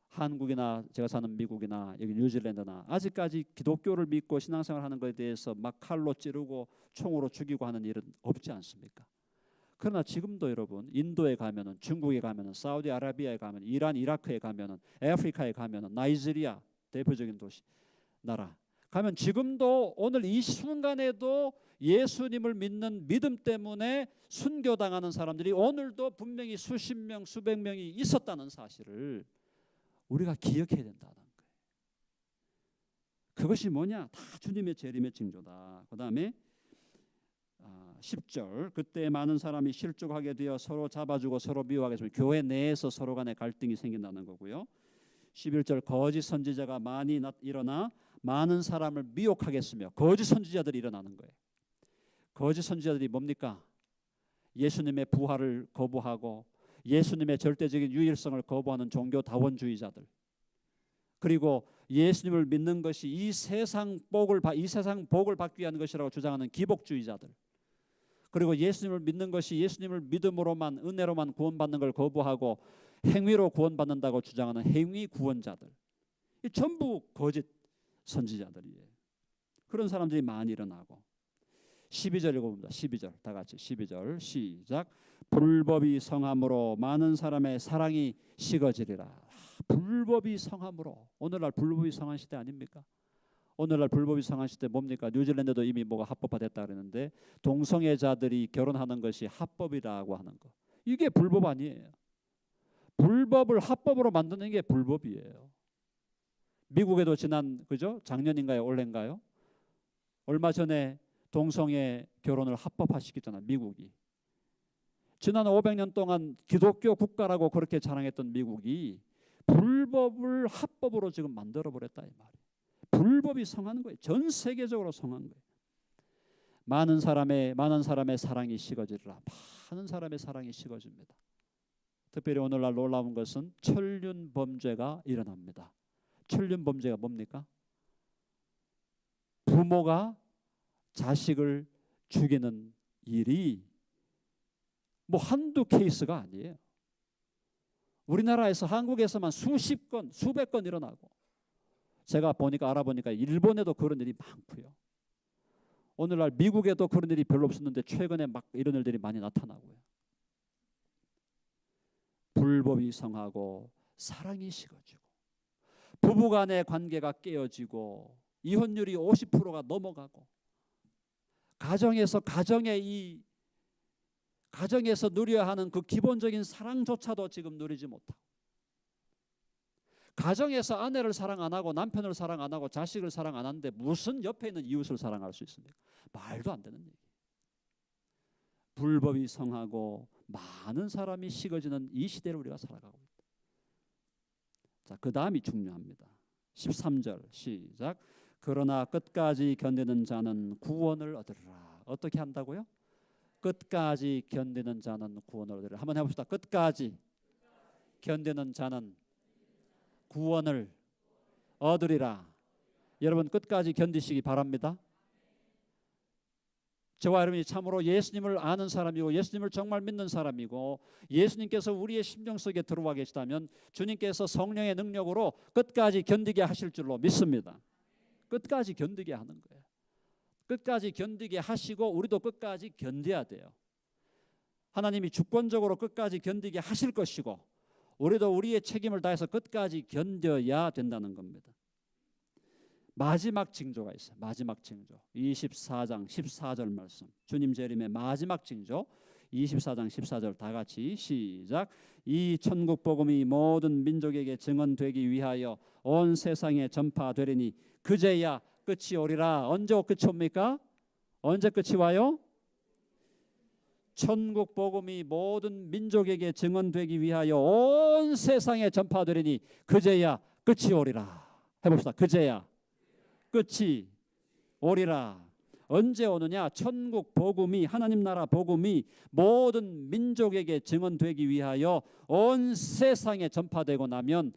[SPEAKER 1] 한국이나 제가 사는 미국이나 여기 뉴질랜드나 아직까지 기독교를 믿고 신앙생활하는 것에 대해서 막 칼로 찌르고 총으로 죽이고 하는 일은 없지 않습니까? 그러나 지금도 여러분, 인도에 가면은, 중국에 가면은, 사우디아라비아에 가면, 이란, 이라크에 가면은, 아프리카에 가면은, 나이지리아 대표적인 도시 나라 가면 지금도 오늘 이 순간에도 예수님을 믿는 믿음 때문에 순교당하는 사람들이 오늘도 분명히 수십 명, 수백 명이 있었다는 사실을 우리가 기억해야 된다는 거예요. 그것이 뭐냐? 다 주님의 재림의 징조다. 그 다음에 10절, 그때 많은 사람이 실족하게 되어 서로 잡아주고 서로 미워하게 되면 교회 내에서 서로 간에 갈등이 생긴다는 거고요. 11절, 거짓 선지자가 많이 일어나 많은 사람을 미혹하겠으며, 거짓 선지자들이 일어나는 거예요. 거짓 선지자들이 뭡니까? 예수님의 부활을 거부하고 예수님의 절대적인 유일성을 거부하는 종교 다원주의자들, 그리고 예수님을 믿는 것이 이 세상 복을 받기 위한 것이라고 주장하는 기복주의자들, 그리고 예수님을 믿는 것이 예수님을 믿음으로만, 은혜로만 구원받는 걸 거부하고 행위로 구원받는다고 주장하는 행위 구원자들, 이 전부 거짓 선지자들이에요. 그런 사람들이 많이 일어나고, 12절 읽어봅니다. 12절 다 같이 12절 시작. 불법이 성함으로 많은 사람의 사랑이 식어지리라. 불법이 성함으로. 오늘날 불법이 성한 시대 아닙니까? 오늘날 불법이 성한 시대 뭡니까? 뉴질랜드도 이미 뭐가 합법화됐다 그랬는데 동성애자들이 결혼하는 것이 합법이라고 하는 거, 이게 불법 아니에요. 불법을 합법으로 만드는 게 불법이에요. 미국에도 작년인가요, 올해인가요? 얼마 전에 동성애 결혼을 합법화시켰잖아요, 미국이. 지난 500년 동안 기독교 국가라고 그렇게 자랑했던 미국이 불법을 합법으로 지금 만들어 버렸다 이 말이에요. 불법이 성한 거예요. 전 세계적으로 성한 거예요. 많은 사람의 사랑이 식어지리라. 많은 사람의 사랑이 식어집니다. 특별히 오늘날 놀라운 것은 천륜 범죄가 일어납니다. 천륜 범죄가 뭡니까? 부모가 자식을 죽이는 일이 뭐 한두 케이스가 아니에요. 우리나라에서, 한국에서만 수십 건, 수백 건 일어나고, 제가 알아보니까 일본에도 그런 일이 많고요. 오늘날 미국에도 그런 일이 별로 없었는데 최근에 막 이런 일들이 많이 나타나고요. 불법이 성하고 사랑이 식어지고 부부간의 관계가 깨어지고 이혼율이 50%가 넘어가고, 가정에서 누려야 하는 그 기본적인 사랑조차도 지금 누리지 못하고, 가정에서 아내를 사랑 안 하고 남편을 사랑 안 하고 자식을 사랑 안 하는데 무슨 옆에 있는 이웃을 사랑할 수 있습니까? 말도 안 되는 얘기. 불법이 성하고 많은 사람이 식어지는 이 시대를 우리가 살아가고 있다. 자, 그 다음이 중요합니다. 13절 시작. 그러나 끝까지 견디는 자는 구원을 얻으리라. 어떻게 한다고요? 끝까지 견디는 자는 구원을 얻으리라. 한번 해봅시다. 끝까지 견디는 자는 구원을 얻으리라. 여러분 끝까지 견디시기 바랍니다. 저와 여러분이 참으로 예수님을 아는 사람이고 예수님을 정말 믿는 사람이고 예수님께서 우리의 심령 속에 들어와 계시다면 주님께서 성령의 능력으로 끝까지 견디게 하실 줄로 믿습니다. 끝까지 견디게 하는 거예요. 끝까지 견디게 하시고 우리도 끝까지 견뎌야 돼요. 하나님이 주권적으로 끝까지 견디게 하실 것이고 우리도 우리의 책임을 다해서 끝까지 견뎌야 된다는 겁니다. 마지막 징조가 있어요. 마지막 징조. 24장 14절 말씀. 주님 재림의 마지막 징조. 24장 14절 다 같이 시작. 이 천국 복음이 모든 민족에게 증언되기 위하여 온 세상에 전파되리니 그제야 끝이 오리라. 언제 끝이 옵니까? 언제 끝이 와요? 천국 복음이 모든 민족에게 증언되기 위하여 온 세상에 전파되리니 그제야 끝이 오리라. 해봅시다. 그제야 끝이 오리라. 언제 오느냐? 천국 복음이, 하나님 나라 복음이 모든 민족에게 증언되기 위하여 온 세상에 전파되고 나면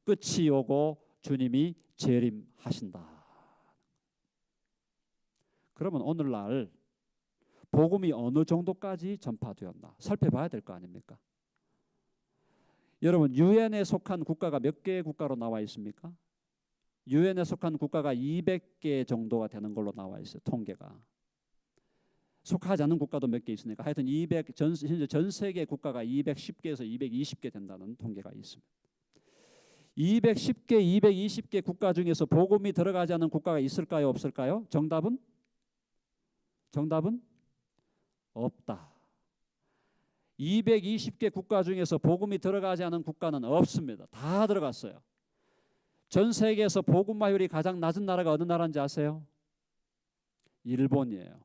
[SPEAKER 1] 끝이 오고 주님이 재림하신다. 그러면 오늘날 복음이 어느 정도까지 전파되었나 살펴봐야 될 거 아닙니까? 여러분, 유엔에 속한 국가가 몇 개의 국가로 나와 있습니까? 유엔에 속한 국가가 200개 정도가 되는 걸로 나와 있어요. 통계가. 속하지 않는 국가도 몇 개 있으니까 하여튼 현재 전 세계 국가가 210개에서 220개 된다는 통계가 있습니다. 210개, 220개 국가 중에서 복음이 들어가지 않는 국가가 있을까요? 없을까요? 정답은 없다. 220개 국가 중에서 복음이 들어가지 않은 국가는 없습니다. 다 들어갔어요. 전 세계에서 복음화율이 가장 낮은 나라가 어느 나라인지 아세요? 일본이에요.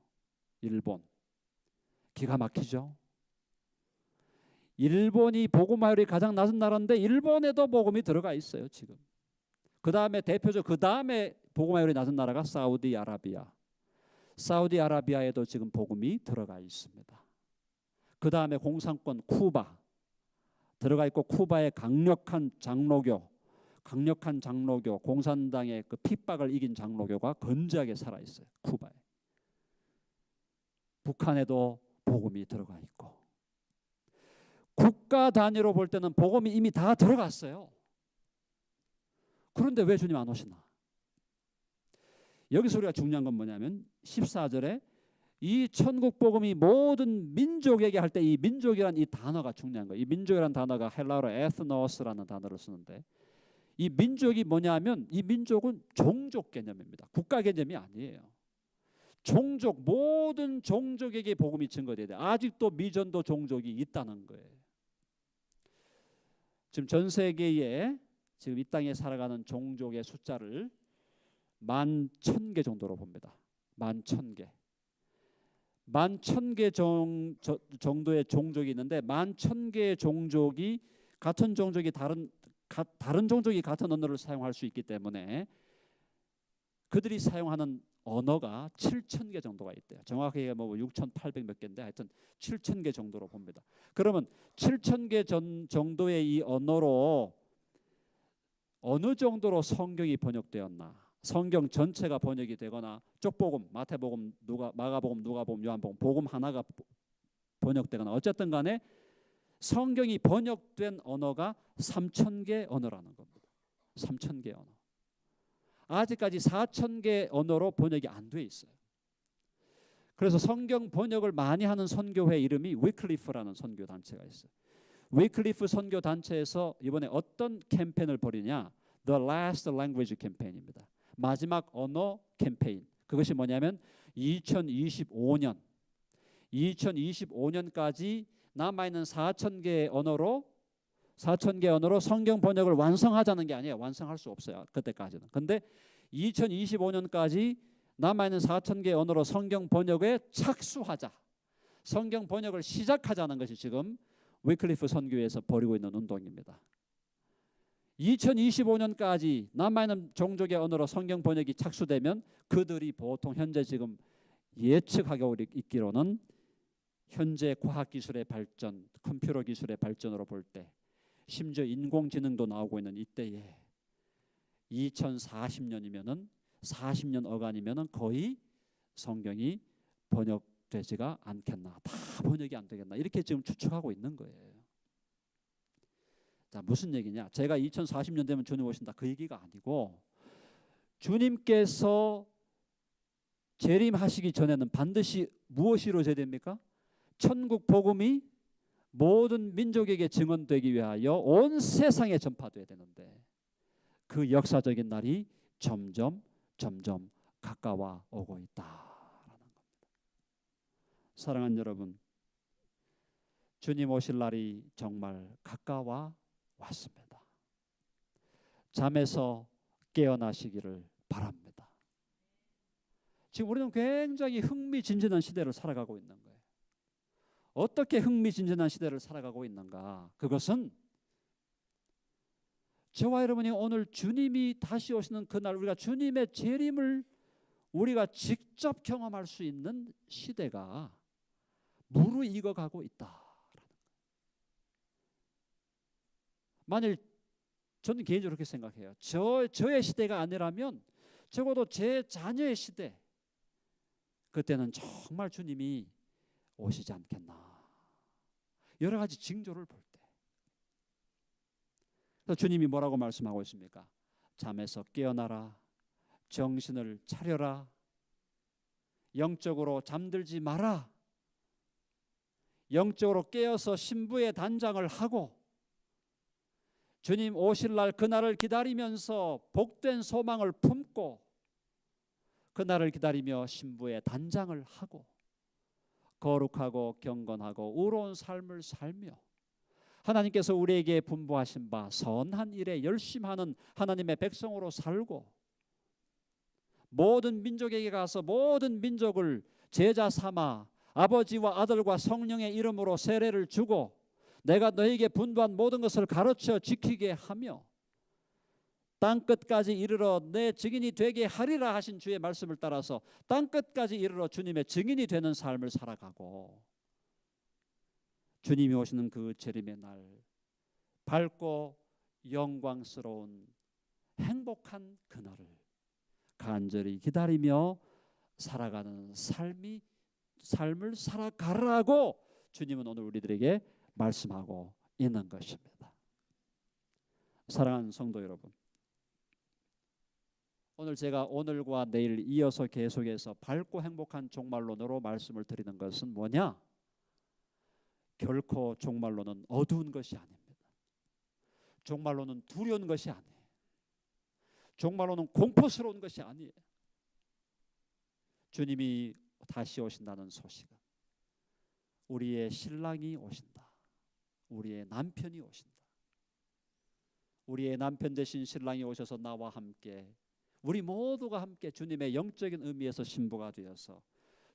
[SPEAKER 1] 일본. 기가 막히죠? 일본이 복음화율이 가장 낮은 나라인데 일본에도 복음이 들어가 있어요, 지금. 그 다음에 그 다음에 복음화율이 낮은 나라가 사우디아라비아. 사우디아라비아에도 지금 복음이 들어가 있습니다. 그 다음에 공산권 쿠바 들어가 있고, 쿠바의 강력한 장로교, 공산당의 그 핍박을 이긴 장로교가 건재하게 살아 있어요. 쿠바에. 북한에도 복음이 들어가 있고, 국가 단위로 볼 때는 복음이 이미 다 들어갔어요. 그런데 왜 주님 안 오시나? 여기서 우리가 중요한 건 뭐냐면 14절에 이 천국 복음이 모든 민족에게 할 때 이 민족이란 이 단어가 중요한 거예요. 이 민족이란 단어가 헬라어로 에스노스라는 단어를 쓰는데, 이 민족이 뭐냐면 이 민족은 종족 개념입니다. 국가 개념이 아니에요. 종족, 모든 종족에게 복음이 증거돼야 돼요. 아직도 미전도 종족이 있다는 거예요. 지금 전 세계에 지금 이 땅에 살아가는 종족의 숫자를 11,000개 정도로 봅니다. 11,000개. 11,000개 정도의 종족이 있는데 11,000개의 종족이 같은 종족이 다른 종족이 같은 언어를 사용할 수 있기 때문에 그들이 사용하는 언어가 7,000개 정도가 있대요. 정확하게 뭐 6,800 몇 개인데 하여튼 7,000개 정도로 봅니다. 그러면 7,000개 정도의 이 언어로 어느 정도로 성경이 번역되었나? 성경 전체가 번역이 되거나 쪽복음, 마태복음, 마가복음, 누가복음, 요한복음, 복음 하나가 번역되거나 어쨌든 간에 성경이 번역된 언어가 3,000개 언어라는 겁니다. 3,000개 언어. 아직까지 4,000개 언어로 번역이 안 돼 있어요. 그래서 성경 번역을 많이 하는 선교회 이름이 위클리프라는 선교 단체가 있어요. 위클리프 선교 단체에서 이번에 어떤 캠페인을 벌이냐? The Last Language 캠페인입니다. 마지막 언어 캠페인. 그것이 뭐냐면 2025년까지 남아있는 4,000개 언어로 성경 번역을 완성하자는 게 아니에요. 완성할 수 없어요. 그때까지는. 근데 2025년까지 남아있는 4,000개 언어로 성경 번역에 착수하자. 성경 번역을 시작하자는 것이 지금 위클리프 선교회에서 벌이고 있는 운동입니다. 2025년까지 남아있는 종족의 언어로 성경 번역이 착수되면 그들이 보통 현재 지금 예측하고 있기로는 현재 과학기술의 발전, 컴퓨터 기술의 발전으로 볼 때 심지어 인공지능도 나오고 있는 이때에 2040년이면은 40년 어간이면은 거의 성경이 번역되지가 않겠나, 다 번역이 안 되겠나, 이렇게 지금 추측하고 있는 거예요. 자, 무슨 얘기냐? 제가 2040년 되면 주님 오신다 그 얘기가 아니고, 주님께서 재림하시기 전에는 반드시 무엇이 이루어져야 됩니까? 천국 복음이 모든 민족에게 증언되기 위하여 온 세상에 전파되어야 되는데 그 역사적인 날이 점점 가까워 오고 있다라는 겁니다. 사랑하는 여러분, 주님 오실 날이 정말 가까워 왔습니다. 잠에서 깨어나시기를 바랍니다. 지금 우리는 굉장히 흥미진진한 시대를 살아가고 있는 거예요. 어떻게 흥미진진한 시대를 살아가고 있는가? 그것은 저와 여러분이 오늘 주님이 다시 오시는 그날 우리가 주님의 재림을 우리가 직접 경험할 수 있는 시대가 무르익어가고 있다. 만일 저는 개인적으로 그렇게 생각해요. 저의 시대가 아니라면 적어도 제 자녀의 시대, 그때는 정말 주님이 오시지 않겠나. 여러 가지 징조를 볼 때. 그래서 주님이 뭐라고 말씀하고 있습니까? 잠에서 깨어나라. 정신을 차려라. 영적으로 잠들지 마라. 영적으로 깨어서 신부의 단장을 하고 주님 오실 날 그날을 기다리면서 복된 소망을 품고 그날을 기다리며 신부의 단장을 하고 거룩하고 경건하고 의로운 삶을 살며 하나님께서 우리에게 분부하신 바 선한 일에 열심하는 하나님의 백성으로 살고 모든 민족에게 가서 모든 민족을 제자 삼아 아버지와 아들과 성령의 이름으로 세례를 주고 내가 너에게 분부한 모든 것을 가르쳐 지키게 하며 땅끝까지 이르러 내 증인이 되게 하리라 하신 주의 말씀을 따라서 땅끝까지 이르러 주님의 증인이 되는 삶을 살아가고 주님이 오시는 그 재림의 날 밝고 영광스러운 행복한 그날을 간절히 기다리며 살아가는 삶을 살아가라고 주님은 오늘 우리들에게 말씀하고 있는 것입니다. 사랑하는 성도 여러분, 오늘 제가 오늘과 내일 이어서 계속해서 밝고 행복한 종말론으로 말씀을 드리는 것은 뭐냐? 결코 종말론은 어두운 것이 아닙니다. 종말론은 두려운 것이 아니에요. 종말론은 공포스러운 것이 아니에요. 주님이 다시 오신다는 소식은 우리의 신랑이 오신다. 우리의 남편이 오신다. 우리의 남편 되신 신랑이 오셔서 나와 함께 우리 모두가 함께 주님의 영적인 의미에서 신부가 되어서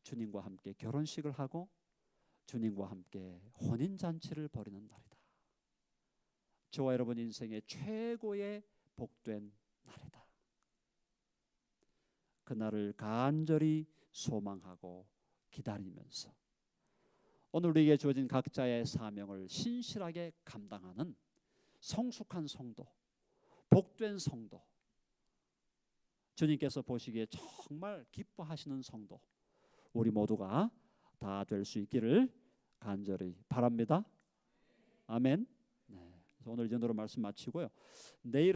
[SPEAKER 1] 주님과 함께 결혼식을 하고 주님과 함께 혼인잔치를 벌이는 날이다. 저와 여러분 인생의 최고의 복된 날이다. 그날을 간절히 소망하고 기다리면서 오늘 우리에게 주어진 각자의 사명을 신실하게 감당하는 성숙한 성도, 복된 성도, 주님께서 보시기에 정말 기뻐하시는 성도, 우리 모두가 다 될 수 있기를 간절히 바랍니다. 아멘. 네. 오늘 이 정도로 말씀 마치고요. 내일